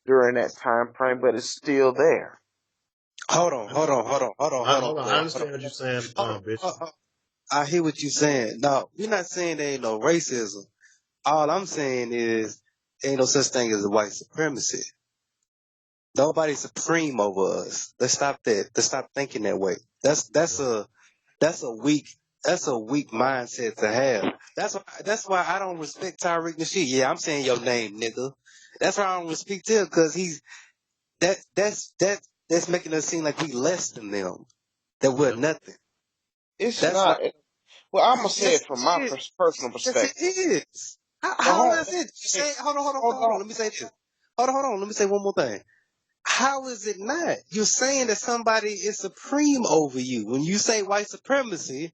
during that time frame, but it's still there. Hold on, I hold know. on, hold on, hold on, hold on, Hold on. I Corey. Hold understand what you're saying, on, Bishop. I hear what you're saying. No, we're not saying there ain't no racism. All I'm saying is ain't no such thing as a white supremacy. Nobody's supreme over us. Let's stop that. Let's stop thinking that way. That's Right. a that's a weak mindset to have. That's why I don't respect Tyreek Nasheed. Yeah, I'm saying your name, nigga. That's why I don't respect him because he's that's making us seem like we less than them. that we're nothing. It's That's like, not. Well, I'm gonna say yes, it from my it is. personal Yes, it perspective. is. But How hold is on, it? hold Hold on. on. Let me say this. Hold on. Let me say one more thing. How is it not? You're saying that somebody is supreme over you. When you say white supremacy,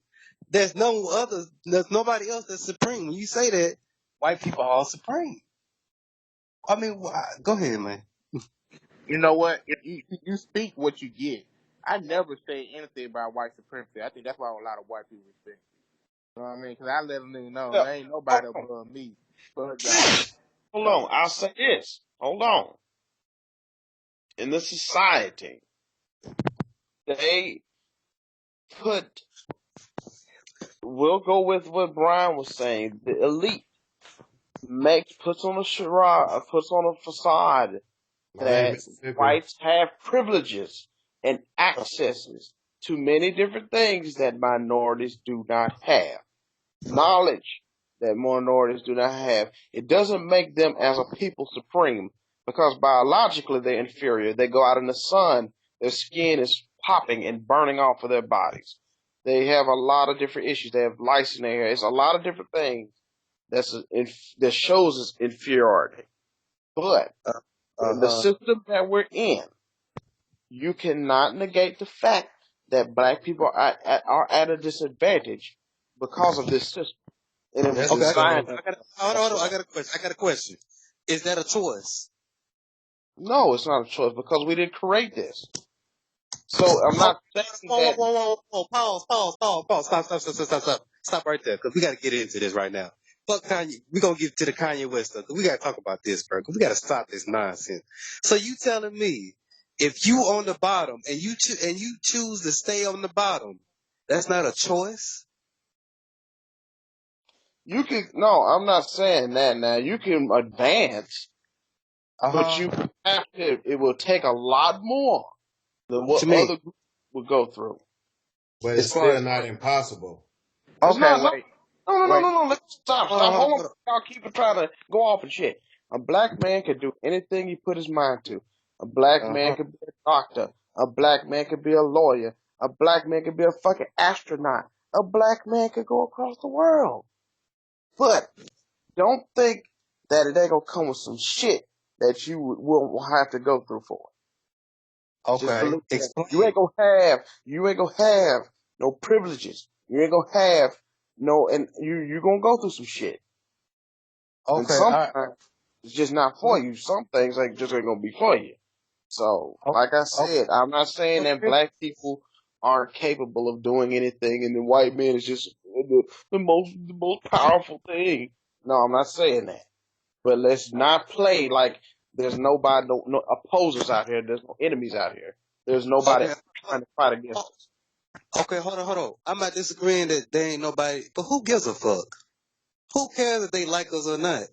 there's nobody else that's supreme. When you say that, white people are all supreme. I mean, go ahead, man. You know what? You speak what you get. I never say anything about white supremacy. I think that's why a lot of white people respect me. You know what I mean? Because I let them nigga know Yeah, there ain't hold nobody on, above me but God. hold on. So, I'll say this. Hold on. In the society, they put. We'll go with what Brian was saying. The elite puts on a charade, puts on a facade Hey, that Mississippi. whites have privileges and accesses to many different things that minorities do not have. Knowledge that minorities do not have. It doesn't make them as a people supreme because biologically they're inferior. They go out in the sun, their skin is popping and burning off of their bodies. They have a lot of different issues. They have lice in their hair. It's a lot of different things that shows us inferiority. But Uh in the huh. system that we're in, you cannot negate the fact that black people are at a disadvantage because of this system. And it was That's the Okay, same. designed. hold That's on. right. I got a question. Is that a choice? No, it's not a choice because we didn't create this. So I'm Hold not saying on, that pause. Stop right there, because we got to get into this right now. Fuck Kanye. We're going to get to the Kanye West stuff, 'cause we got to talk about this, bro, 'cause we got to stop this nonsense. So you telling me, if you on the bottom and you choose to stay on the bottom, that's not a choice? you can. No, I'm not saying that. Now you can advance, but Uh-huh. you have to. It will take a lot more than What what you mean? other groups would go through. But As it's far still as not what? impossible. It's okay, not. No, wait, no, no, no, wait. no, no. Let's stop. Hold on, Stop. hold on, Hold on. hold on. Y'all keep trying to go off and shit. A black man could do anything he put his mind to. A black man Uh-huh. could be a doctor. A black man could be a lawyer. A black man could be a fucking astronaut. A black man could go across the world. But don't think that it ain't gonna come with some shit that you will have to go through for it. Just Okay. believe that. Explain. You ain't gonna have no privileges. You ain't gonna have no, and you gonna go through some shit. And Okay, all right. sometimes it's just not for you. Some things ain't gonna be for you. So, Oh, like I okay. said, I'm not saying that Okay. black people aren't capable of doing anything, and the white man is just the most powerful thing. No, I'm not saying that. But let's not play like there's nobody, no opposers out here. There's no enemies out here. There's nobody Okay. trying to fight against us. Okay, hold on. I'm not disagreeing that there ain't nobody, but who gives a fuck? Who cares if they like us or not?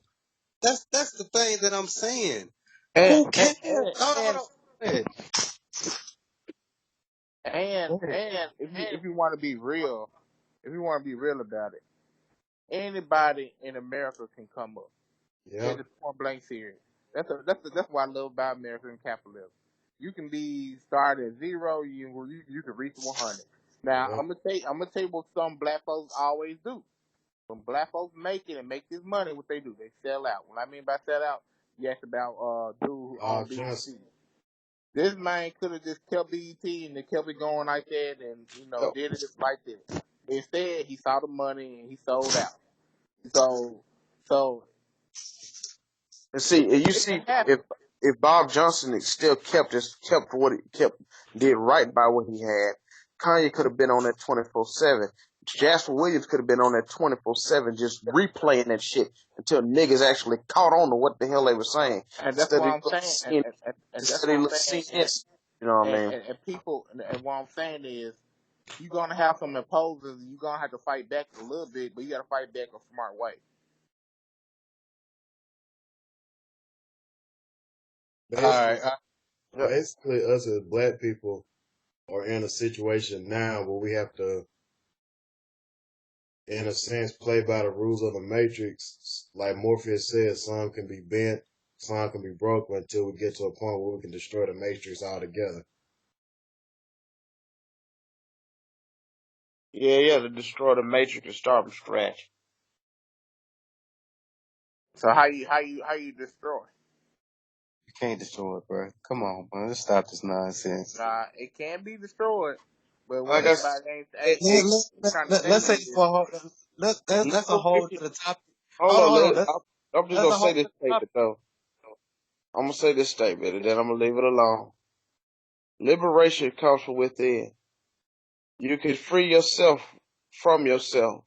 That's the thing that I'm saying. And Who and cares? and Hold and on. Hey, and, go ahead. and if you want to be real, if you want to be real about it, anybody in America can come up. It's Yep. just point blank serious. That's what I love about American capitalism. You can be started at zero. You can reach 100. Now Yep. I'm gonna tell you what some black folks always do. When black folks make it and make this money, what they do, they sell out. What I mean by sell out, you asked about dude who owned Johnson. BET. This man could have just kept BET and they kept it going like that, and Yep. did it like that. Instead, he saw the money and he sold out. So so And see, and you it can see, happen. if Bob Johnson had still kept what he kept, did right by what he had, Kanye could have been on that 24/7. Jasper Williams could have been on that 24/7, just replaying that shit until niggas actually caught on to what the hell they were saying And that's instead what of I'm saying, and that's instead of what I'm little saying, CNN. You know what I mean? and people, and what I'm saying is, you're gonna have some opposers, and you're gonna have to fight back a little bit, but you gotta fight back a smart way. All Basically, right. Yeah. basically, us as black people are in a situation now where we have to, in a sense, play by the rules of the matrix. Like Morpheus said, some can be bent, some can be broken until we get to a point where we can destroy the matrix altogether. Yeah, to destroy the matrix and start from scratch. So how you destroy? You can't destroy it, bro. Come on, man. Let's stop this nonsense. It can be destroyed, but what Like I everybody said, ain't trying to tell Let's say you is for a whole, that's a no, whole to the topic. hold Hold on, on, hold on. I'm just That's gonna a say whole this to the topic. statement though. I'm gonna say this statement and then I'm gonna leave it alone. Liberation comes from within. You can free yourself from yourself.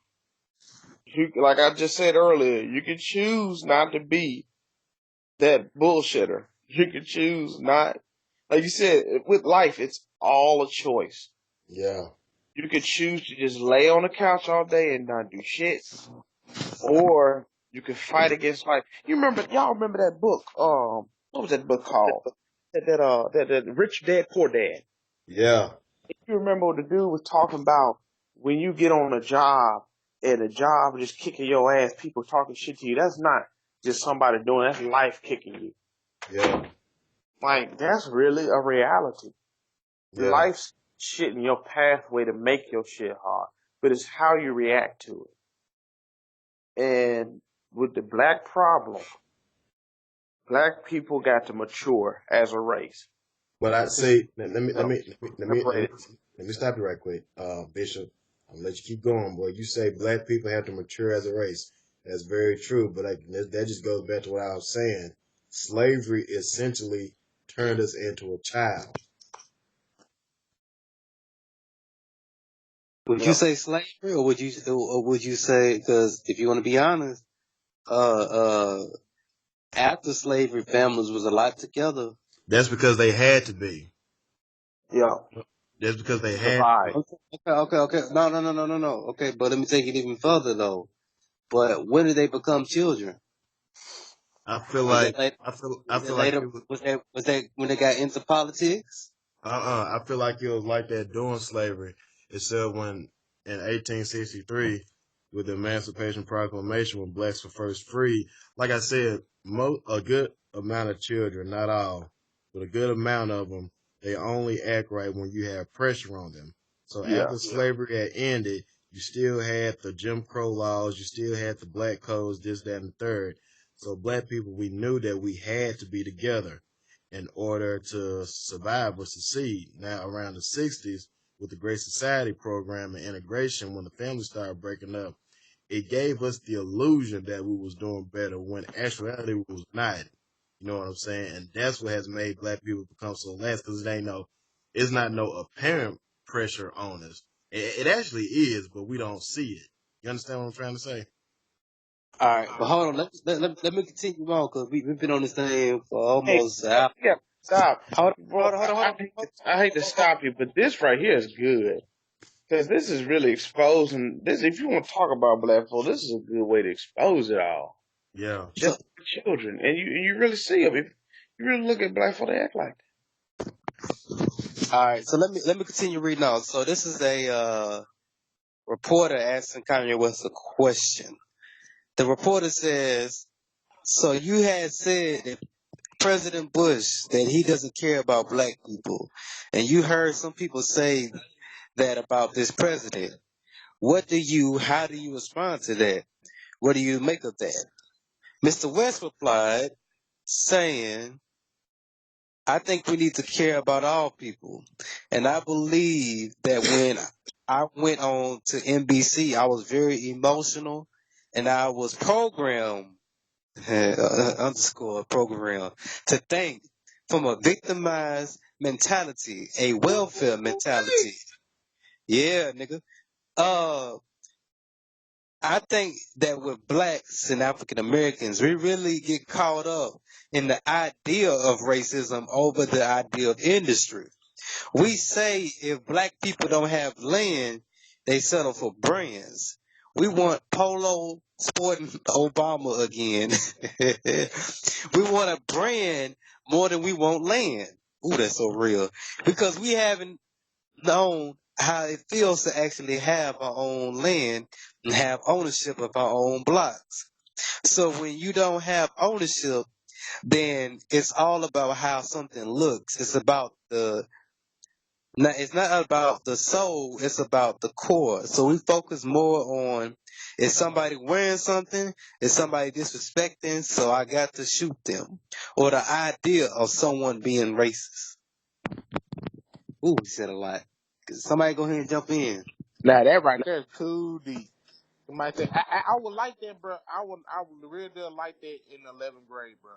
Like I just said earlier, you can choose not to be that bullshitter. You can choose not, like you said, with life, it's all a choice. Yeah. You could choose to just lay on the couch all day and not do shit, or you could fight against life. Y'all remember that book? What was that book called? That Rich Dad Poor Dad. Yeah. You remember what the dude was talking about when you get on a job and the job just kicking your ass, people talking shit to you. That's not just somebody doing. That's life kicking you. Yeah. Like that's really a reality. Yeah. Life's shit in your pathway to make your shit hard, but it's how you react to it. And with the black problem, black people got to mature as a race. But I Cause say, separated. let me stop you right quick, Bishop. I'm gonna let you keep going, boy. You say black people have to mature as a race. That's very true, but that just goes back to what I was saying. Slavery essentially turned us into a child. Would you Yep. say slavery, or would you say, because if you want to be honest, uh, uh, after slavery, families was a lot together. That's because they had to be. Yep. That's because they had to Survive. be. Okay. No. Okay, but let me take it even further though. But when did they become children? I feel Was like that later? I Was that feel like later? it was. Was that when they got into politics? I feel like it was like that during slavery. Except when in 1863, with the Emancipation Proclamation, when blacks were first free. Like I said, a good amount of children, not all, but a good amount of them, they only act right when you have pressure on them. So Yeah. after slavery had ended, you still had the Jim Crow laws, you still had the black codes, this, that, and the third. So black people, we knew that we had to be together in order to survive or succeed. Now, around the 60s, with the Great Society program and integration, when the families started breaking up, it gave us the illusion that we was doing better when actuality we was not. You know what I'm saying? And that's what has made black people become so less because it's not no apparent pressure on us. It actually is, but we don't see it. You understand what I'm trying to say? All right, but hold on. Let me continue on because we've been on this thing for Hey, almost an hour. yeah. Stop. Bro, Hold I hate to stop you, but this right here is good. Because this is really exposing this. If you want to talk about black folk, this is a good way to expose it all. Yeah. Just So, for children, and you really see them. If you really look at black folk, they act like all right, so let me continue reading on. So this is a reporter asking Kanye West a question. The reporter says, "So you had said that President Bush that he doesn't care about black people, and you heard some people say that about this president. How do you respond to that? What do you make of that?" Mr. West replied, saying, "I think we need to care about all people. And I believe that when I went on to NBC, I was very emotional and I was programmed, underscore program, to think from a victimized mentality, a welfare mentality. Yeah, nigga. Uh, I think that with blacks and African Americans, we really get caught up in the idea of racism over the idea of industry. We say if black people don't have land, they settle for brands. We want Polo sporting Obama again. We want a brand more than we want land. Ooh, that's so real. Because we haven't known how it feels to actually have our own land and have ownership of our own blocks. So when you don't have ownership, then it's all about how something looks. It's about Now, it's not about the soul, it's about the core. So we focus more on, is somebody wearing something? Is somebody disrespecting? So I got to shoot them. Or the idea of someone being racist. Ooh, he said a lot. Somebody go ahead and jump in. Now that right there is too deep. You might say I would like that, bro. I would really like that in 11th grade, bro.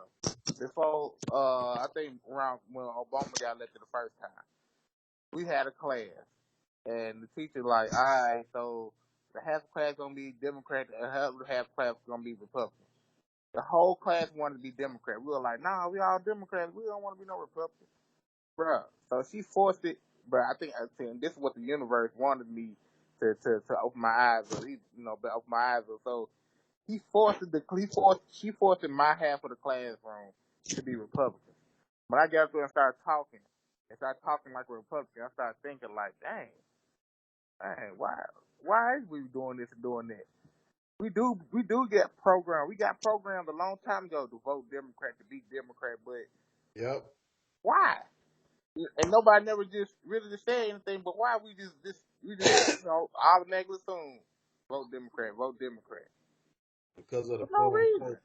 Before I think around when Obama got elected the first time, we had a class and the teacher like, all right, so the half the class gonna be Democrat, the other half class gonna be Republican. The whole class wanted to be Democrat. We were like, nah, we all Democrats. We don't want to be no Republicans, bro. So she forced it, but I think this is what the universe wanted me to open my eyes, or open my eyes. So she forced in my half of the classroom to be Republican. When I got up there and started talking like a Republican, I started thinking like, dang, why is we doing this and doing that? We do get programmed. We got programmed a long time ago to vote Democrat, to be Democrat, but Yep. why? And nobody never just really just said anything, but why we just automatically assume vote Democrat Because of for no reason.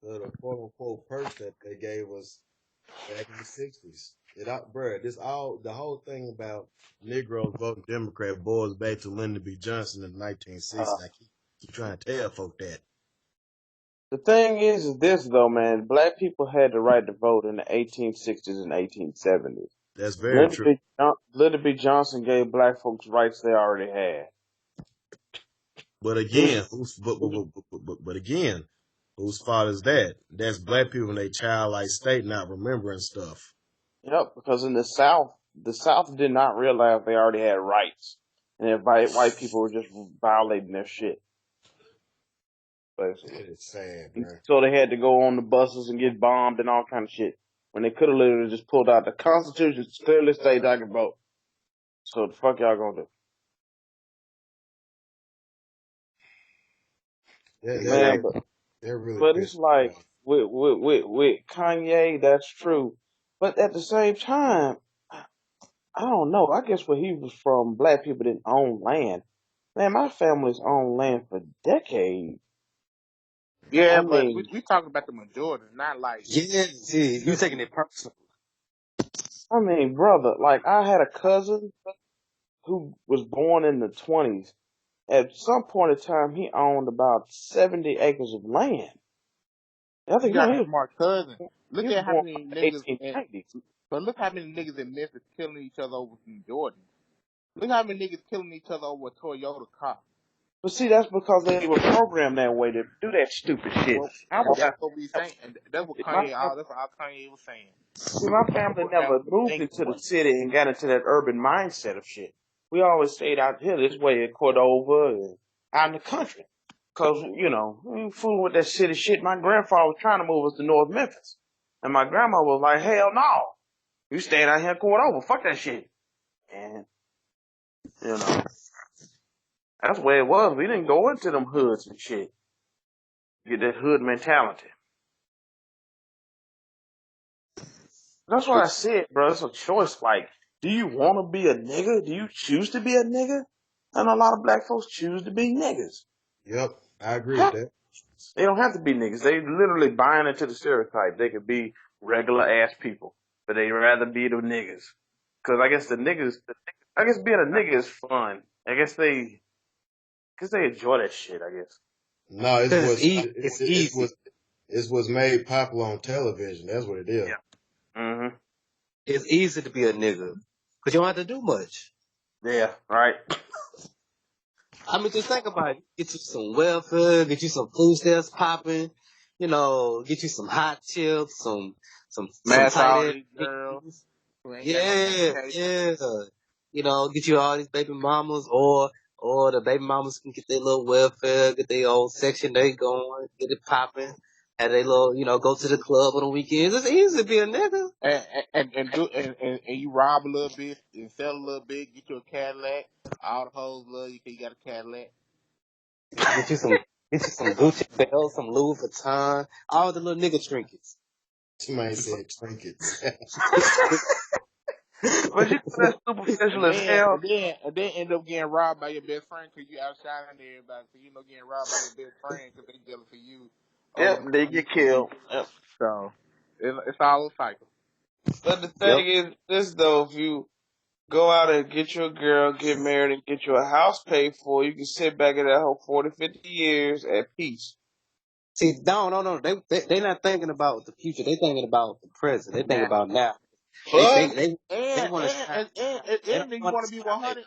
the quote unquote perks that they gave us back in the '60s. Bruh, the whole thing about Negroes voting Democrat boils back to Lyndon B. Johnson in the Uh, 1960s. I keep trying to tell folk that. the thing is this though, man. Black people had the right to vote in the 1860s and 1870s. That's very true. Lyndon B. Johnson gave black folks rights they already had. But It was, again, but again, whose fault is that? That's black people in a childlike state not remembering stuff. yep, because in the South did not realize they already had rights, and white people were just violating their shit, basically. It is sad, bruh. So they had to go on the buses and get bombed and all kind of shit. When they could have literally just pulled out the Constitution clearly states I can vote. So the fuck y'all gonna do, man? They're, But they're really but it's pissed me like off. with Kanye, that's true. But at the same time, I don't know. I guess where he was from, black people didn't own land. Man, my family's owned land for decades. I Yeah, but we, mean, we talking about the majority, not like Yeah, see, you just taking it personal. brother, like I had a cousin who was born in the 20s. At some point in time, he owned about 70 acres of land. I you think no, got a smart cousin. he Look was at how born many in the niggas, 1890s. but look how many niggas in Memphis killing each other over some Jordan. Look how many niggas killing each other over a Toyota car. But see, that's because they were programmed that way to do that stupid shit. Well, I was, that's what we saying, and that's what my Kanye. That's what all Kanye was saying. See, my family People have never moved thinking into the way. city and got into that urban mindset of shit. We always stayed out here this way in Cordova and out in the country. Cause, we ain't fooling with that city shit. My grandfather was trying to move us to North Memphis. And my grandma was like, hell no. You staying out here in Cordova. Fuck that shit. And, you know, that's the way it was. We didn't go into them hoods and shit. Get that hood mentality. That's what I said, bro. It's a choice. Like, do you want to be a nigga? Do you choose to be a nigga? And a lot of black folks choose to be niggas. Yep, I agree with Huh? that. They don't have to be niggas. They literally buying into the stereotype. They could be regular ass people, but they rather be the niggas. Cause I guess being a nigga is fun. I guess they enjoy that shit. I guess. No, Because it's easy. It's easy. it's what's made popular on television. That's what it is. Yeah. Mhm. It's easy to be a nigga. Because you don't have to do much. Yeah. Right. I mean, just think about it. Get you some welfare, get you some food stamps popping, get you some hot chips, some Smash tight all ass these girls jeans. who ain't got no Yeah, education. yeah. Get you all these baby mamas, or the baby mamas can get their little welfare, get their own section they going, get it popping, have they little, go to the club on the weekends. It's easy to be a nigga. And you rob a little bit and sell a little bit, get you a Cadillac. All the hoes love you 'cause you got a Cadillac. Get you some, get you some Gucci belts, some Louis Vuitton, all the little nigga trinkets. Somebody said trinkets. But you know that's superficial as hell. And then end up getting robbed by your best friend because you outshining everybody. So you know getting robbed by your best friend because they jealous of you over Yep, the they money. get killed. Yep. So it's all a cycle. But the Yep. thing is this though, if you go out and get you a girl, get married, and get you a house paid for, you can sit back in that hole 40, 50 years at peace. See, no. They not thinking about the future. They thinking about the present. They thinking Now, about now. They they but they they And want to and shine. and and, They don't and then you want want to to be shine. 100.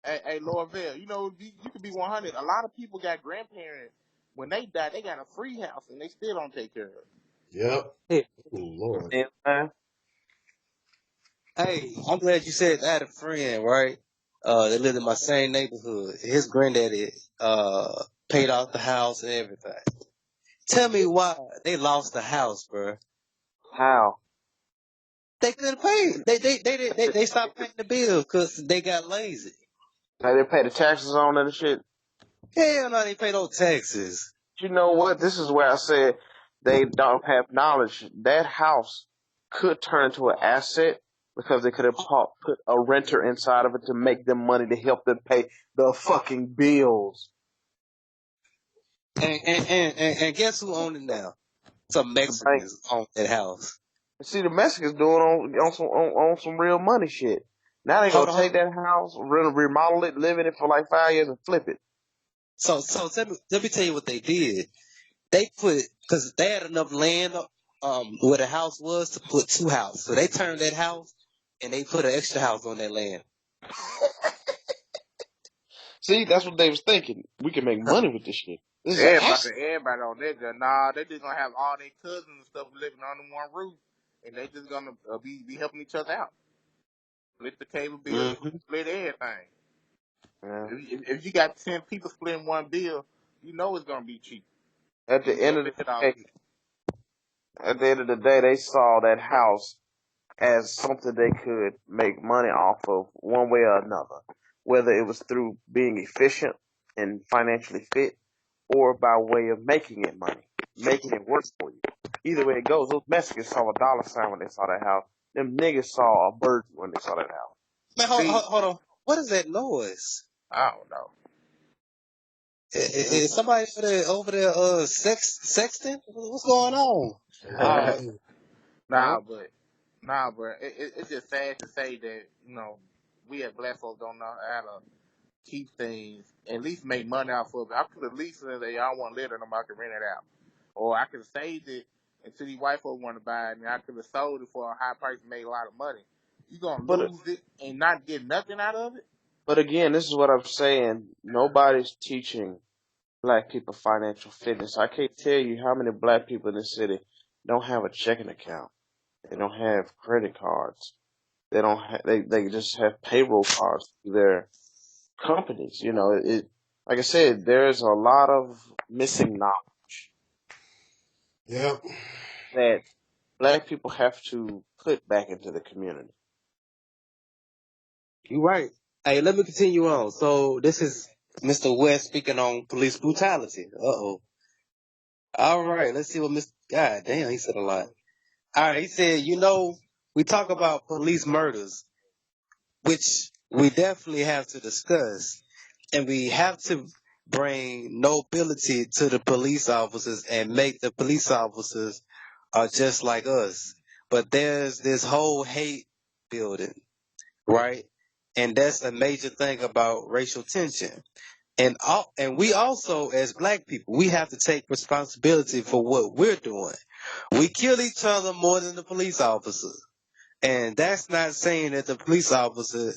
Hey, Lord Vale, you know you can be 100. A lot of people got grandparents when they die, they got a free house and they still don't take care of it. Yep. Hey, Oh Lord. yeah, man. hey, I'm glad you said that. I had a friend, right? They lived in my same neighborhood. His granddaddy paid off the house and everything. Tell me why they lost the house, bro. How? They couldn't pay. They stopped paying the bill because they got lazy. Like they pay the taxes on it and shit. Hell no, they pay no taxes. You know what? This is where I said they don't have knowledge. That house could turn into an asset because they could have put a renter inside of it to make them money to help them pay the fucking bills. And guess who owned it now? Some The bank. Mexicans own that house. See, the Mexicans doing on some real money shit. Now they Hold gonna on, hold take on. that house, remodel it, live in it for like 5 years, and flip it. So let me tell you what they did. They put because they had enough land where the house was to put two houses. So they turned that house and they put an extra house on that land. See, that's what they was thinking. We can make money with this shit. This is an asset. Everybody on that gun. Nah, they just gonna have all their cousins and stuff living under one roof, and they just gonna be helping each other out. Split the cable bill, Hmm split everything. Yeah. If you got 10 people splitting one bill, you know it's gonna be cheap. At the You end gonna of split the it all day, easy. they saw that house as something they could make money off of one way or another, whether it was through being efficient and financially fit or by way of making it money, making it work for you. Either way it goes, those Mexicans saw a dollar sign when they saw that house. Them niggas saw a bird when they saw that house. Man, See, hold on. What is that noise? I don't know. Mm. Is somebody over there sexting? What's going on? Yeah. Nah, Huh? bro. It's just sad to say that we as black folks don't know how to keep things, at least make money off of it. I could at least say, I don't want to live in them, I can rent it out. Or I could have saved it until these white folks want to buy it, and I could have sold it for a high price and made a lot of money. You gonna But lose it and not get nothing out of it? but again, this is what I'm saying. Nobody's teaching black people financial fitness. I can't tell you how many black people in this city don't have a checking account. They don't have credit cards. They don't. They just have payroll cards through their companies. You know, like I said, there's a lot of missing knowledge Yep. that black people have to put back into the community. You right. Hey, let me continue on. So this is Mr. West speaking on police brutality. Uh-oh. All right, let's see what Mr. God damn, he said a lot. All right, he said, we talk about police murders, which we definitely have to discuss, and we have to bring nobility to the police officers and make the police officers are just like us. But there's this whole hate building, right? And that's a major thing about racial tension. And we also, as black people, we have to take responsibility for what we're doing. We kill each other more than the police officer. And that's not saying that the police officer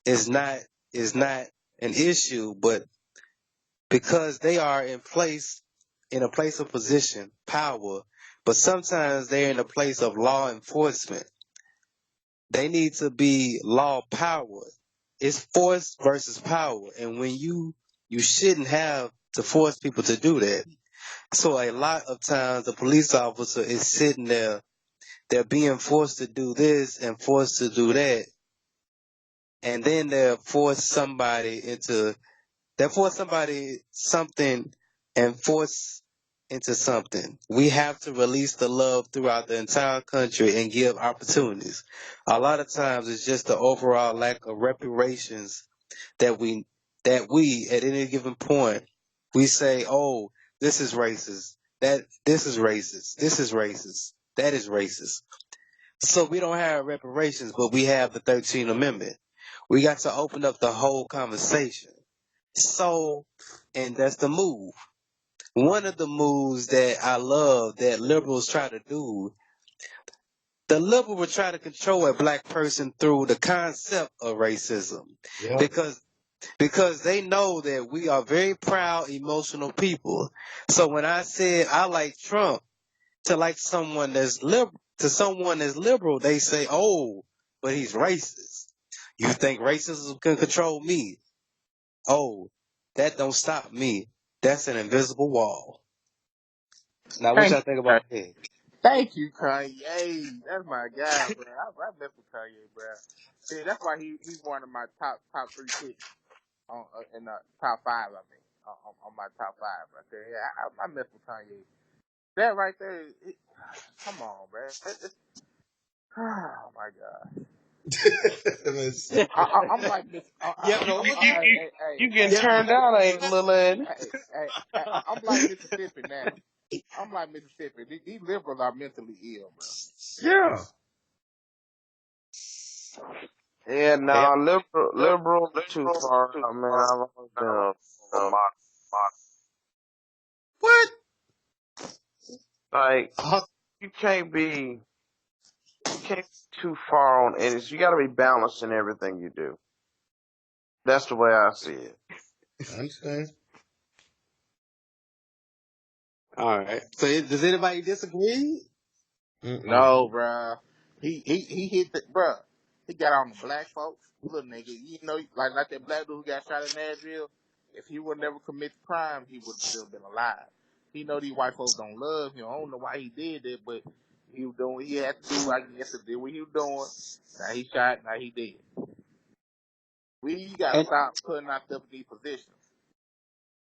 is not is not an issue, but because they are in a place of position, power, but sometimes they're in a place of law enforcement. They need to be law powered. It's force versus power. And when you shouldn't have to force people to do that. So a lot of times the police officer is sitting there, they're being forced to do this and forced to do that. And then they're force somebody something and force into something. We have to release the love throughout the entire country and give opportunities. A lot of times it's just the overall lack of reparations that we at any given point we say, oh, this is racist, this is racist, this is racist, that is racist. So we don't have reparations, but we have the 13th Amendment. We got to open up the whole conversation. So, and that's the move. One of the moves that I love that liberals try to do, the liberal will try to control a black person through the concept of racism. Yep. Because they know that we are very proud, emotional people. So when I said I like Trump, to like someone that's liberal, they say, "Oh, but he's racist." You think racism can control me? Oh, that don't stop me. That's an invisible wall. Now, what Thank y'all you, think about Kanye. that? Thank you, Kanye. That's my guy, bro. I mess with Kanye, bro. See, that's why he's one of my top three picks on in the top five. I mean, on my top five. I say, yeah, I mess with Kanye. That right there, come on, bro. Oh my god. Let's see. I'm like Miss. Yeah, You no, you what you you, you, you getting yeah, turned down, ain't you, little lady? I'm like Mississippi now. I'm like Mississippi. These liberals are mentally ill, bro. Yeah. Yeah, yeah. no, liberal too far out, man. I've always been a moderate. What? Like Uh, you can't be too far on it. You got to be balanced in everything you do. That's the way I see it. I understand. all right. So, does anybody disagree? Mm-mm. No, bro. He hit the bro. He got on the black folks, little nigga. You know, like that black dude who got shot in Nashville. If he would never commit the crime, he would still been alive. He know these white folks don't love him. I don't know why he did that, but he was doing what he had to do. I guess to do what he was doing. Now he shot. Now he dead. We gotta And stop putting ourselves in these positions.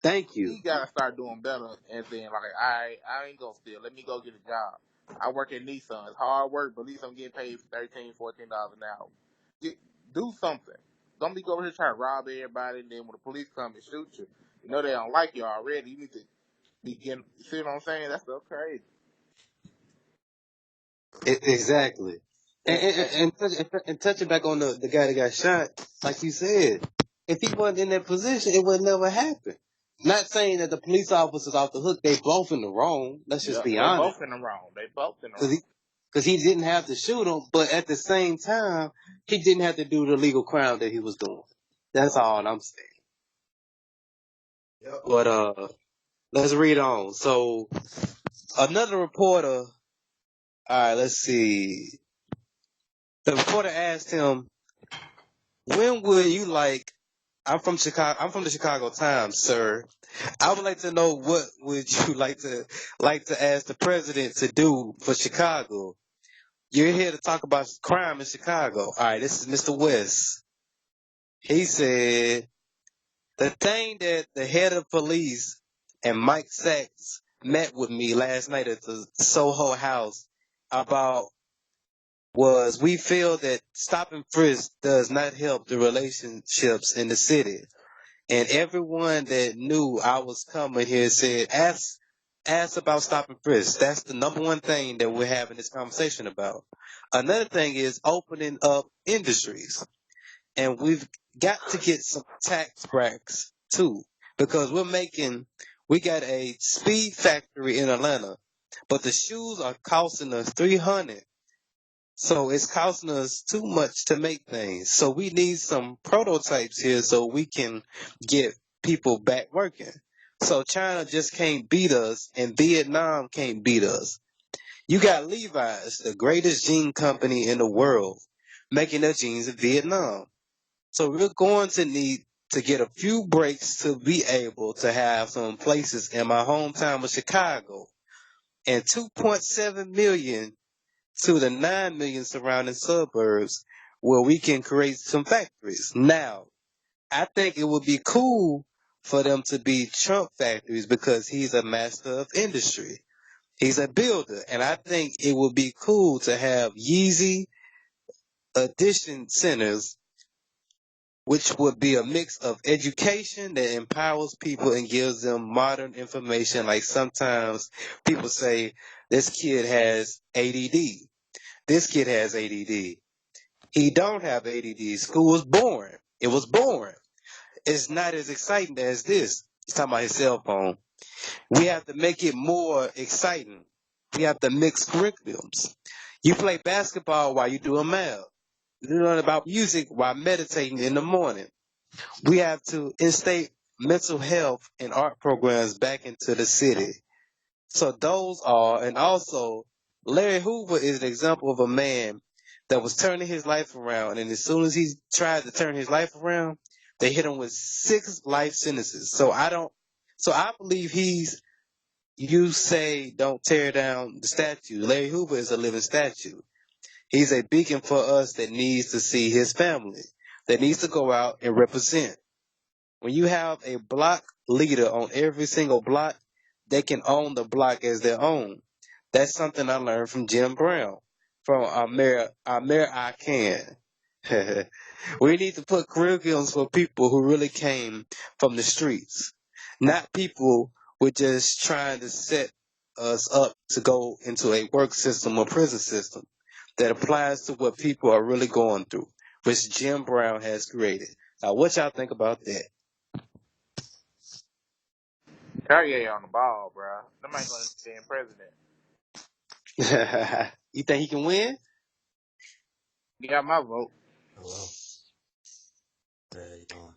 thank you. We gotta start doing better and saying like, I ain't gonna steal. Let me go get a job. I work at Nissan. It's hard work, but at least I'm getting paid $13, $14 an hour. Do something. Don't be going here trying to rob everybody, and then when the police come and shoot you, you know they don't like you already. You need to begin. See what I'm saying? That's so crazy. Exactly. And, And, and, and, and, and touching back on the guy that got shot, like you said, if he wasn't in that position, it would never happen. Not saying that the police officers off the hook, they both in the wrong. Let's just yeah, be they honest. both in the wrong. They both in the Cause wrong. he didn't have to shoot him, but at the same time, he didn't have to do the legal crime that he was doing. That's all I'm saying. Yep. But, let's read on. So, another reporter, alright, let's see. The reporter asked him, when would you like, I'm from Chicago, I'm from the Chicago Times, sir. I would like to know what would you like to ask the president to do for Chicago? You're here to talk about crime in Chicago. Alright, this is Mr. West. He said, the thing that the head of police and Mike Sachs met with me last night at the Soho House about was we feel that stop and frisk does not help the relationships in the city. And everyone that knew I was coming here said, ask about stop and frisk. That's the number one thing that we're having this conversation about. Another thing is opening up industries. And we've got to get some tax breaks too. Because we got a speed factory in Atlanta, but the shoes are costing us 300. So it's costing us too much to make things. So we need some prototypes here so we can get people back working. So China just can't beat us and Vietnam can't beat us. You got Levi's, the greatest jean company in the world, making their jeans in Vietnam. So we're going to need to get a few breaks to be able to have some places in my hometown of Chicago and 2.7 million to the 9 million surrounding suburbs where we can create some factories. Now, I think it would be cool for them to be Trump factories because he's a master of industry. He's a builder. And I think it would be cool to have Yeezy Edition centers, which would be a mix of education that empowers people and gives them modern information. Like sometimes people say, this kid has ADD. This kid has ADD. He don't have ADD. School was boring. It was boring. It's not as exciting as this. He's talking about his cell phone. We have to make it more exciting. We have to mix curriculums. You play basketball while you do a math. You learn about music while meditating in the morning. We have to instate mental health and art programs back into the city. So those are, and also Larry Hoover is an example of a man that was turning his life around. And as soon as he tried to turn his life around, they hit him with 6 life sentences. So I believe you say don't tear down the statue. Larry Hoover is a living statue. He's a beacon for us that needs to see his family, that needs to go out and represent. When you have a block leader on every single block, they can own the block as their own. That's something I learned from Jim Brown, from our mayor I can. We need to put curriculums for people who really came from the streets, not people who are just trying to set us up to go into a work system or prison system that applies to what people are really going through, which Jim Brown has created. Now, what y'all think about that? Kanye on the ball, bro. Them ain't gonna be president. You think he can win? You got my vote. Hello. There you go.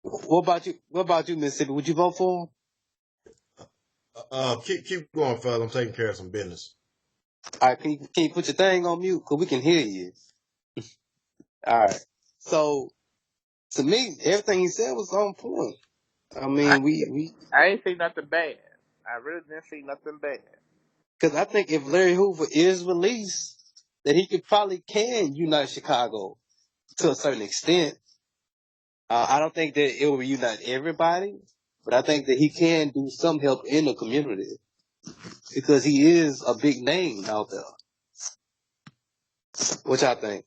What about you? What about you, Mississippi? Would you vote for him? Keep going, fella. I'm taking care of some business. All right, can you put your thing on mute? Cause we can hear you. All right. So to me, everything he said was on point. I I mean, we ain't see nothing bad. I really didn't see nothing bad. because I think if Larry Hoover is released, that he could probably can unite Chicago to a certain extent. I don't think that it will unite everybody, but I think that he can do some help in the community because he is a big name out there. What y'all think?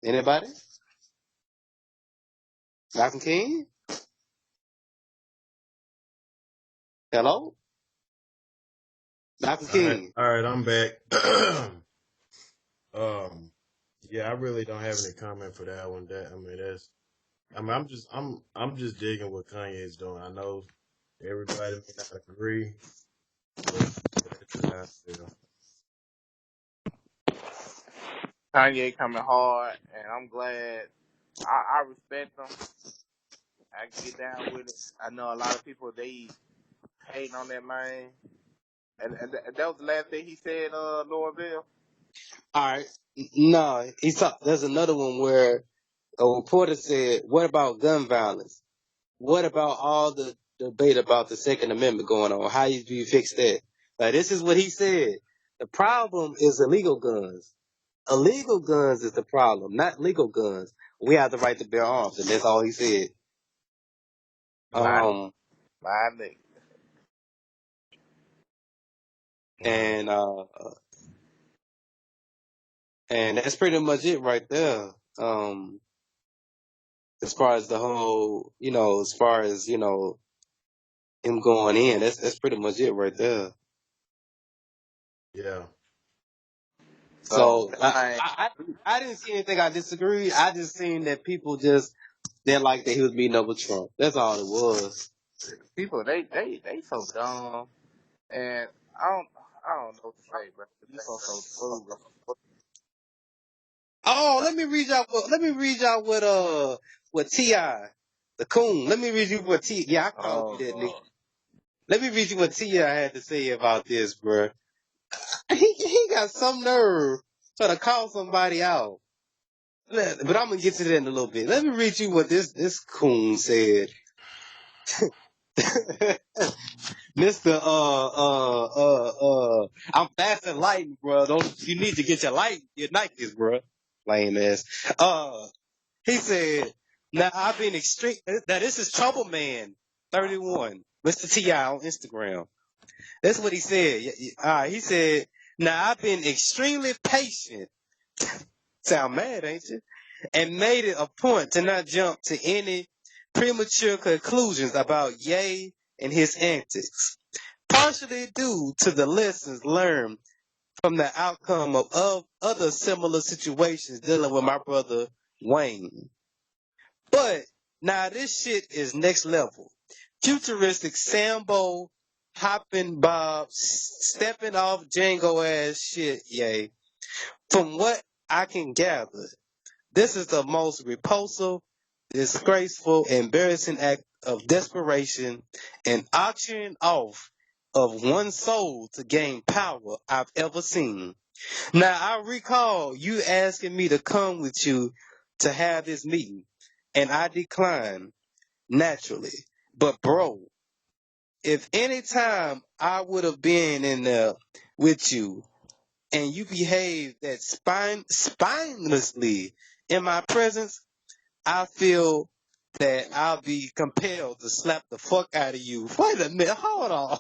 Anybody? Malcolm King? Hello? Malcolm King. All right, I'm back. Yeah, I really don't have any comment for that one. I'm just digging what Kanye's doing. I know everybody may not agree, but that's just how I feel. Kanye coming hard, and I'm glad. I respect him. I can get down with it. I know a lot of people they hating on that man, and that was the last thing he said. Louisville. All right. No, there's another one where a reporter said, what about gun violence? What about all the debate about the Second Amendment going on? How do you fix that? Like, this is what he said. The problem is illegal guns. Illegal guns is the problem, not legal guns. We have the right to bear arms, and that's all he said. My Um, my nigga. Mm. and and that's pretty much it right there. As far as the whole, as far as him going in, that's pretty much it right there. Yeah, So So that man, I didn't see anything I disagreed. I just seen that people just didn't like that he was meeting up with Trump. That's all it was. people they so dumb, and I don't I don't know what to say, bro. These folks so foolish. Oh, let me read y'all what T.I. the coon. Let me read you what T. Yeah, I called you Oh that, nigga. Lord, Let me read you what T.I. had to say about this, bruh. He got some nerve trying to call somebody out. But I'm gonna get to that in a little bit. Let me read you what this coon said. Mister, I'm fast and light, bro. You need to get your Nikes, bro. Lame ass. He said, Now I've been extreme. Now this is Trouble Man 31, Mr. T.I. on Instagram. That's what he said. He said, "Now I've been extremely patient." Sound mad, ain't you? And made it a point to not jump to any premature conclusions about Ye and his antics, partially due to the lessons learned from the outcome of other similar situations dealing with my brother Wayne. But now this shit is next level. Futuristic Sambo, hopping Bob, stepping off Django ass shit, yay. From what I can gather, this is the most repulsive, disgraceful, embarrassing act of desperation and auctioning off of one's soul to gain power I've ever seen. Now, I recall you asking me to come with you to have this meeting, and I declined, naturally. But, bro, if any time I would have been in there with you and you behaved that spinelessly in my presence, I feel that I'll be compelled to slap the fuck out of you. Wait a minute, hold on.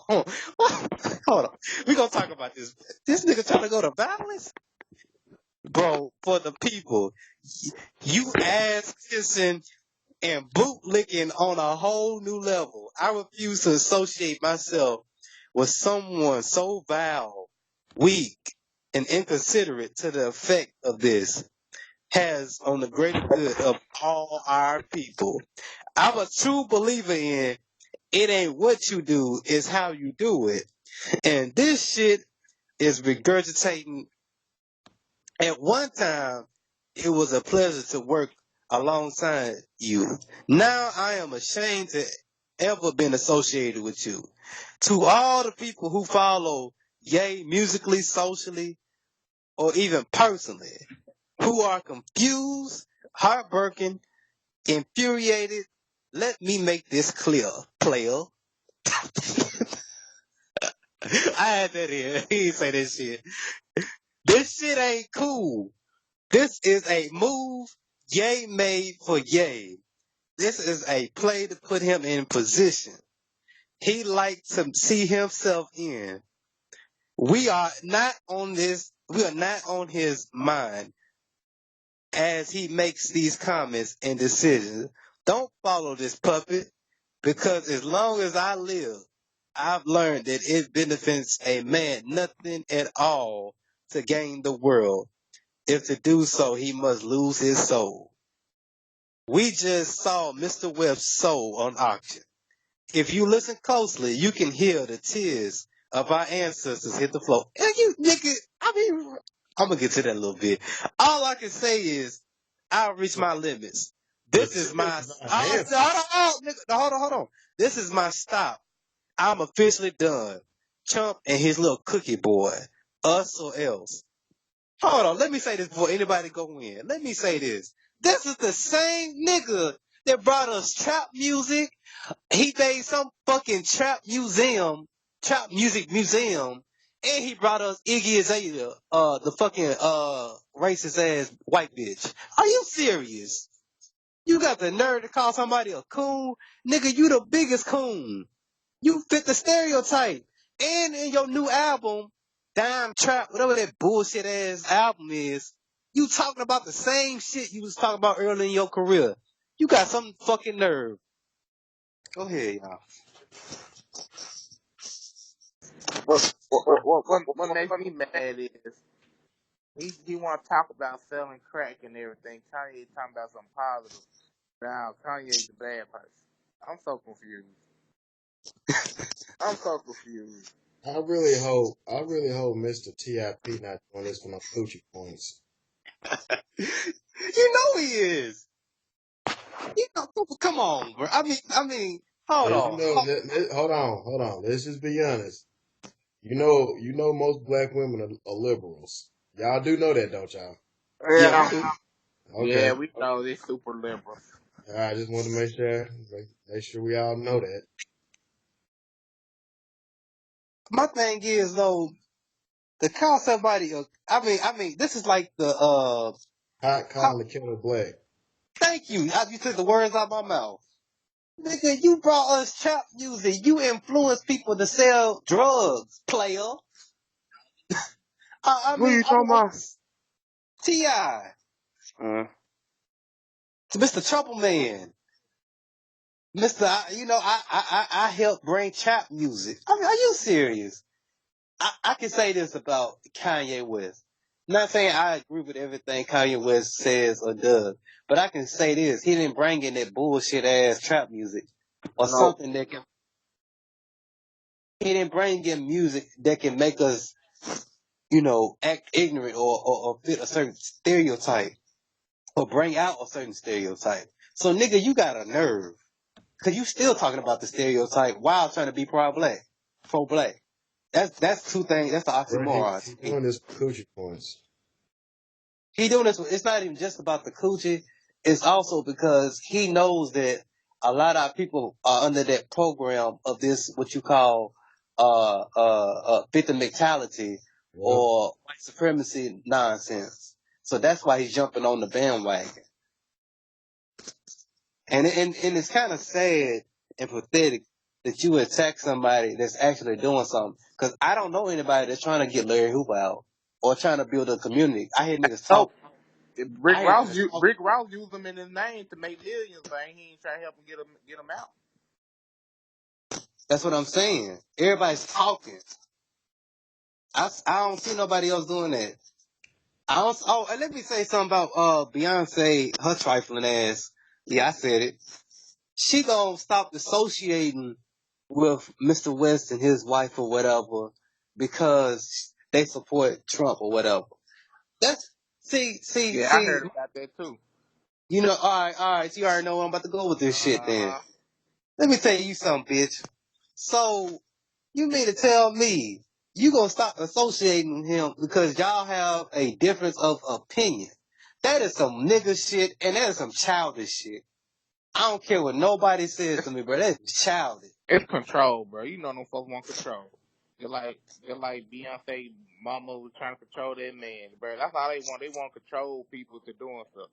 Hold on. We gonna talk about this. This nigga trying to go to violence? Bro, for the people, you ass kissing and bootlicking on a whole new level. I refuse to associate myself with someone so vile, weak, and inconsiderate to the effect of this has on the greater good of all our people. I'm a true believer in it ain't what you do, it's how you do it. And this shit is regurgitating. At one time, it was a pleasure to work alongside you. Now I am ashamed to ever been associated with you. To all the people who follow Ye musically, socially, or even personally, who are confused, heartbroken, infuriated, let me make this clear, player. I had that here. He didn't say this shit. This shit ain't cool. This is a move Ye made for Ye. This is a play to put him in position he likes to see himself in. We are not on his mind as he makes these comments and decisions. Don't follow this puppet, because as long as I live, I've learned that it benefits a man nothing at all to gain the world. If to do so, he must lose his soul. We just saw Mr. Webb's soul on auction. If you listen closely, you can hear the tears of our ancestors hit the floor. And you nigga, I'm gonna get to that a little bit. All I can say is, I've reached my limits. The This is tears my, is not oh, dancing. hold on. This is my stop. I'm officially done. Chump and his little cookie boy. Us or else. Hold on, let me say this before anybody go in. Let me say this. This is the same nigga that brought us trap music. He made some fucking trap music museum, and he brought us Iggy Azalea, the fucking racist ass white bitch. Are you serious? You got the nerve to call somebody a coon? Nigga, you the biggest coon. You fit the stereotype. And in your new album, Dime Trap, whatever that bullshit ass album is, you talking about the same shit you was talking about early in your career. You got some fucking nerve. Go ahead, y'all. What makes me mad is he want to talk about selling crack and everything. Kanye talking about something positive. Now Kanye's the bad person. I'm so confused. I'm so confused. I really hope Mr. T.I.P. not doing this for no coochie points. You know he is. You know, come on, bro. Hold Cause you on. know, hold on. Let's just be honest. You know, most black women are liberals. Y'all do know that, don't y'all? Yeah, we Yeah, do. yeah, Okay. we know they're super liberal. I just want to make sure we all know that. My thing is though, to call somebody this is like the Hot how, calling the kettle black. Thank you. You took the words out my mouth. Nigga, you brought us trap music. You influenced people to sell drugs, player. I Who mean, you talking about? T.I. Mr. Trouble Man. I helped bring trap music. I mean, are you serious? I can say this about Kanye West. Not saying I agree with everything Kanye West says or does, but I can say this: he didn't bring in that bullshit ass trap music or No. something that can. He didn't bring in music that can make us, act ignorant or fit a certain stereotype or bring out a certain stereotype. So nigga, you got a nerve. Cause you still talking about the stereotype while trying to be pro-black. Pro-black. That's two things. That's the Bro, oxymoron he to me. doing this for coochie points. He doing this. It's not even just about the coochie. It's also because he knows that a lot of our people are under that program of this, what you call, victim mentality Yep. or white supremacy nonsense. So that's why he's jumping on the bandwagon. And it's kind of sad and pathetic that you attack somebody that's actually doing something. Cause I don't know anybody that's trying to get Larry Hoover out or trying to build a community. I hear niggas No, talk. I hear niggas talk. Rick Ross used him in his name to make millions, but he ain't trying to help him get him out. That's what I'm saying. Everybody's talking. I don't see nobody else doing that. And let me say something about Beyonce, her trifling ass. Yeah, I said it. She gonna stop associating with Mr. West and his wife or whatever because they support Trump or whatever. That's Yeah, I heard about that too. all right. So you already know where I'm about to go with this shit. Then Uh-huh. let me tell you something, bitch. So you mean to tell me you gonna stop associating him because y'all have a difference of opinion? That is some nigga shit, and that is some childish shit. I don't care what nobody says to me, bro. That's childish. It's control, bro. You know them folks want control. They're like Beyonce mama was trying to control that man, bro. That's all they want. They want to control people to doing stuff.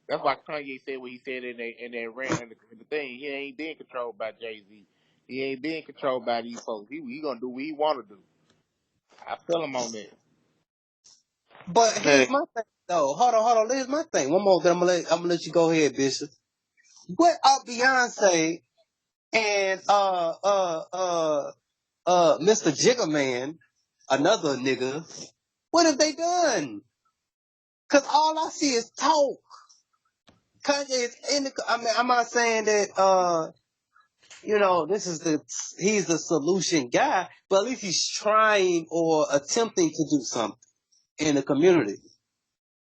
That's why Kanye said what he said in that rant and the thing. He ain't being controlled by Jay Z. He ain't being controlled by these folks. He gonna do what he want to do. I feel him on that. But here's Hey, my thing, though. Hold on. Here's my thing. One more, then I'm gonna let you go ahead, Bishop. What are Beyonce and Mr. Jiggerman, another nigga? What have they done? Cause all I see is talk. Kanye is in the. I mean, I'm not saying that he's the solution guy, but at least he's trying or attempting to do something in the community.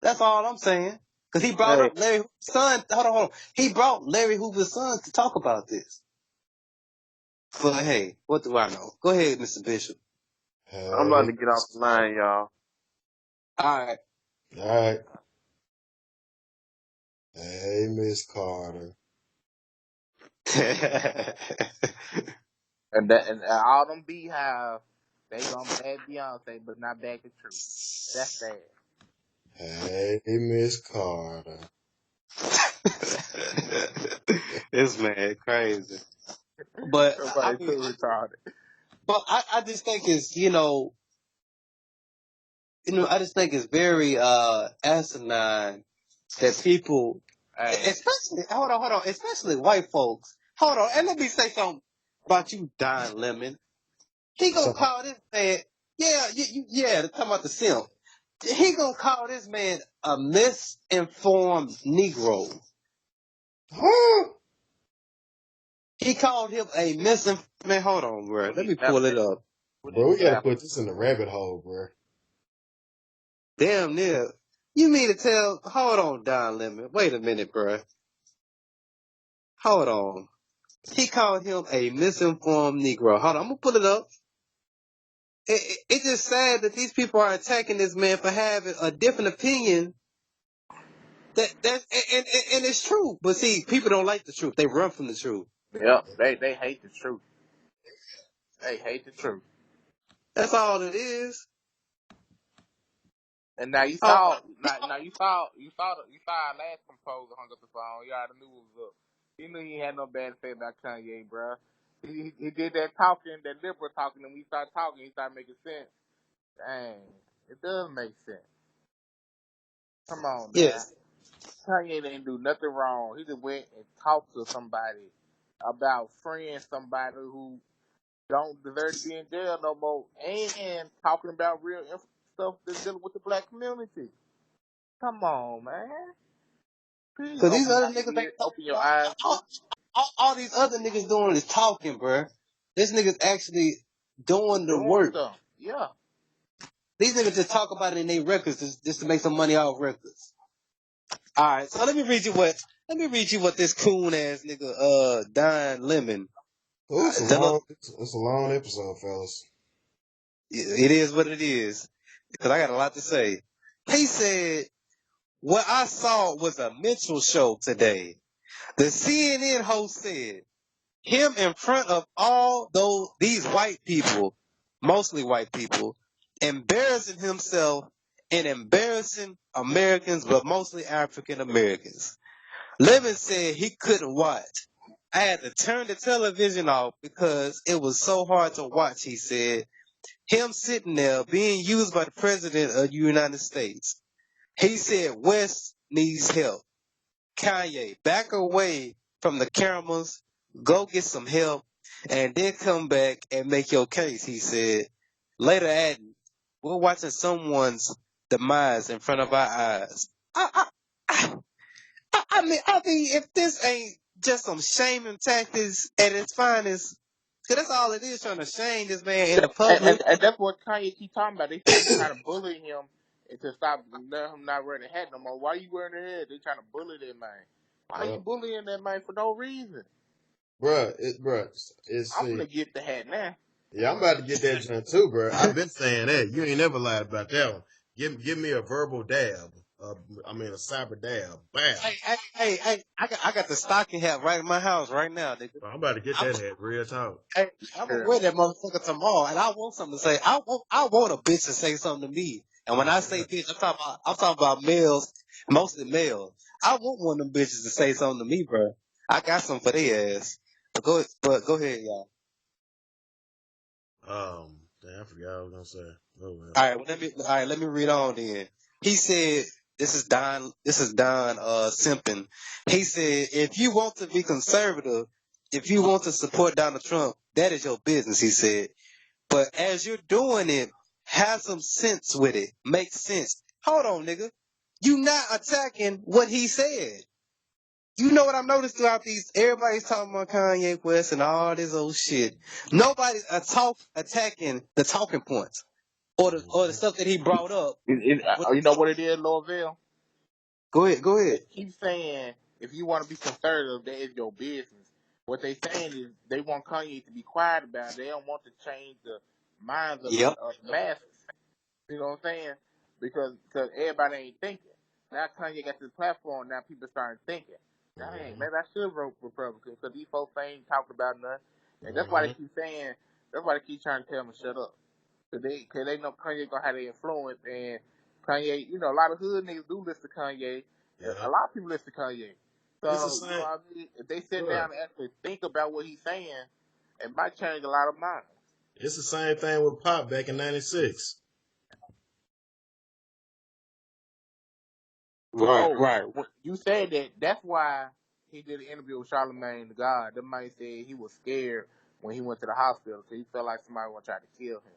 That's all I'm saying. Cause he brought hey, up Larry Hoover's son. Hold on. He brought Larry Hoover's son to talk about this. But hey, what do I know? Go ahead, Mr. Bishop. I'm about Hey, to get off the line, y'all. All all right. Hey, Miss Carter. right. And all them beehive, they gonna bag Beyonce, but not bag the truth. That's sad. Hey, Miss Carter. This man crazy. But I Somebody mean, too retarded. I just think it's I just think it's very asinine that people, Hey, especially hold on, especially white folks. Hold on, and let me say something about you, Don Lemon. He gonna So, call this man, yeah, talking about the simp. He gonna call this man a misinformed Negro. huh? He called him a misinformed. Man, hold on, bro. we Let need me to pull it up. Bro, we gotta put this in the rabbit hole, bro. Damn near. You mean to tell? Hold on, Don Lemon. Wait a minute, bro. Hold on. He called him a misinformed Negro. Hold on, I'm gonna pull it up. It's just sad that these people are attacking this man for having a different opinion. And it's true. But see, people don't like the truth. They run from the truth. Yep, they hate the truth. They hate the truth. That's all it is. And now you Oh, saw, now you saw our last composer hung up the phone. You already knew it was up. He knew he had no bad to say about Kanye, bro. He did that talking, that liberal talking, and we started talking. He started making sense. Dang, it does make sense. Come on, now. yes. Kanye didn't do nothing wrong. He just went and talked to somebody about freeing somebody who don't deserve to be in jail no more, and talking about real stuff that's dealing with the black community. Come on, man. Please Cause these open other your niggas ears, ain't open your all, eyes. all these other niggas doing is talking, bruh. This nigga's actually doing the Doing work. stuff. Yeah. These niggas just talk about it in their records just to make some money off records. All right, so let me read you what this coon ass nigga Don Lemon. Oh, Tell it's a long episode, fellas. it is what it is. Because I got a lot to say. He said, what I saw was a mental show today. The CNN host said, him in front of all these white people, mostly white people, embarrassing himself and embarrassing Americans, but mostly African Americans. Lemon said he couldn't watch. I had to turn the television off because it was so hard to watch, he said. Him sitting there being used by the president of the United States. He said West needs help. Kanye, back away from the cameras, go get some help, and then come back and make your case, he said. Later adding, we're watching someone's demise in front of our eyes. I, I mean, if this ain't just some shaming tactics at its finest, cause that's all it is, trying to shame this man in the public. And that's what Kanye keep talking about. They say they trying to bully him and to stop let him not wearing the hat no more. Why you wearing the hat? They trying to bully that man. Why you Yep. bullying that man for no reason? Bruh, it's I'm see. gonna get the hat now. Yeah, I'm about to get that joint too, bruh. I've been saying that. You ain't never lied about that one. Give me a verbal dab. A cyber dab. Bam. Hey, I got the stocking hat right in my house right now, nigga. I'm about to get I'm, that hat. Real talk. hey, I'm gonna Sure. wear that motherfucker tomorrow, and I want something to say. I want a bitch to say something to me. And when I say Yeah. bitch, I'm talking about males, mostly males. I want one of them bitches to say something to me, bro. I got something for their ass. But go ahead, y'all. Damn, I forgot what I was gonna say. Oh well. Let me read on then. He said, this is Don Simpson. He said, if you want to be conservative, if you want to support Donald Trump, that is your business, he said. But as you're doing it, have some sense with it. Make sense. Hold on, nigga. You not attacking what he said. You know what I've noticed throughout everybody's talking about Kanye West and all this old shit. Nobody's attacking the talking points or the Mhm. stuff that he brought up. You know what it is, Louisville? Go They ahead. keep saying if you want to be conservative, that is your business. What they saying is they want Kanye to be quiet about it. They don't want to change the minds of Yep. the masses. You know what I'm saying? Because everybody ain't thinking. Now Kanye got this platform. Now people starting thinking. Dang, Mhm. maybe I should vote Republican because these folks ain't talking about nothing. And that's why they Mhm. keep saying. That's why they keep trying to tell them to shut up. Cause they know Kanye gonna have the influence, and Kanye, you know, a lot of hood niggas do listen to Kanye. Yeah. A lot of people listen to Kanye. It's the So, you know same, what I mean? If they sit bruh. down and actually think about what he's saying, it might change a lot of minds. It's the same thing with Pop back in '96. Right, Oh, right. you said that. That's why he did an interview with Charlamagne the God. That might say he was scared when he went to the hospital because he felt like somebody was trying to kill him.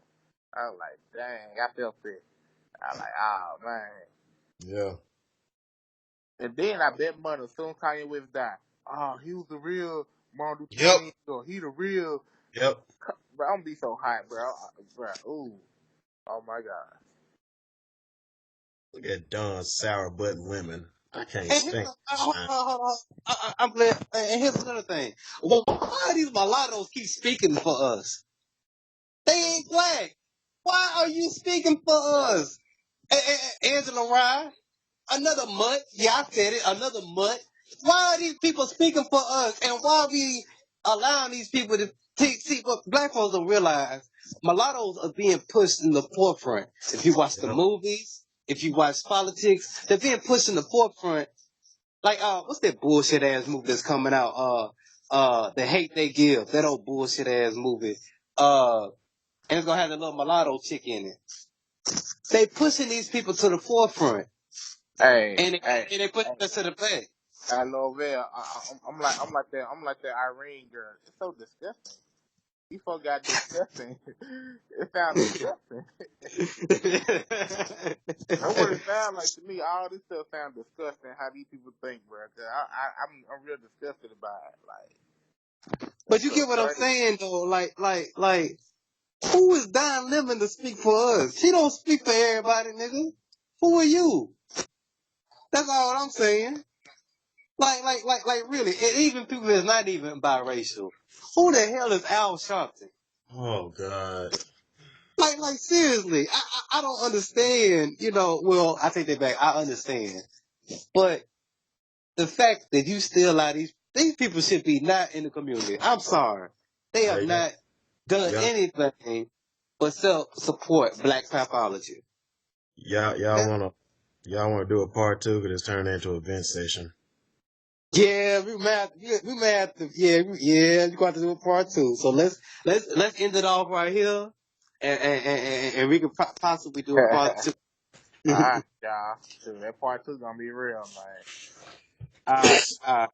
I was like, dang, I felt that. I was like, oh man. Yeah. And then I bet money as soon as Kanye West died. Oh, he was the real Martin Luther Yep. King, or he the real. Yep. Bro, I'm gonna be so hot, bro. Bro, ooh, oh my god. Look at Don Sour Butt Women. I can't And here's, stand hold this. on, hold on. I'm glad. And here's another thing. Well, why these mulattoes keep speaking for us? They ain't black. Why are you speaking for us? Angela Rye, another mutt. Yeah, I said it. Another mutt. Why are these people speaking for us? And why are we allowing these people to see what black folks don't realize? Mulattoes are being pushed in the forefront. If you watch the Yep. movies, if you watch politics, they're being pushed in the forefront. Like, what's that bullshit ass movie that's coming out? The Hate They Give. That old bullshit ass movie. And it's gonna have the little mulatto chick in it. They pushing these people to the forefront, Hey, and hey, they put hey. us to the back. I love it. I'm like that Irene girl. It's so disgusting. You folks got disgusting. It sounds disgusting. That's what it sounds like to me. All this stuff sounds disgusting. How these people think, bro? Cause I'm real disgusted about it. Like But that's you so get what I'm crazy. saying though? Like, who is Don Lemon to speak for us? She don't speak for everybody, nigga. Who are you? That's all I'm saying. Like, really, and even people that's not even biracial. Who the hell is Al Sharpton? Oh God. Like, seriously, I don't understand, well, I take that back, I understand. But the fact that you still allow these people should be not in the community. I'm sorry. They have Hey, yeah, not done yeah, anything but support black pathology. y'all wanna do a part two? Cause it's turned into a vent session. Yeah, we may have to, yeah, we're going to do a part two. So let's end it off right here, and we can possibly do a part two. Alright, y'all. Shoot, that part two gonna be real, man. All right.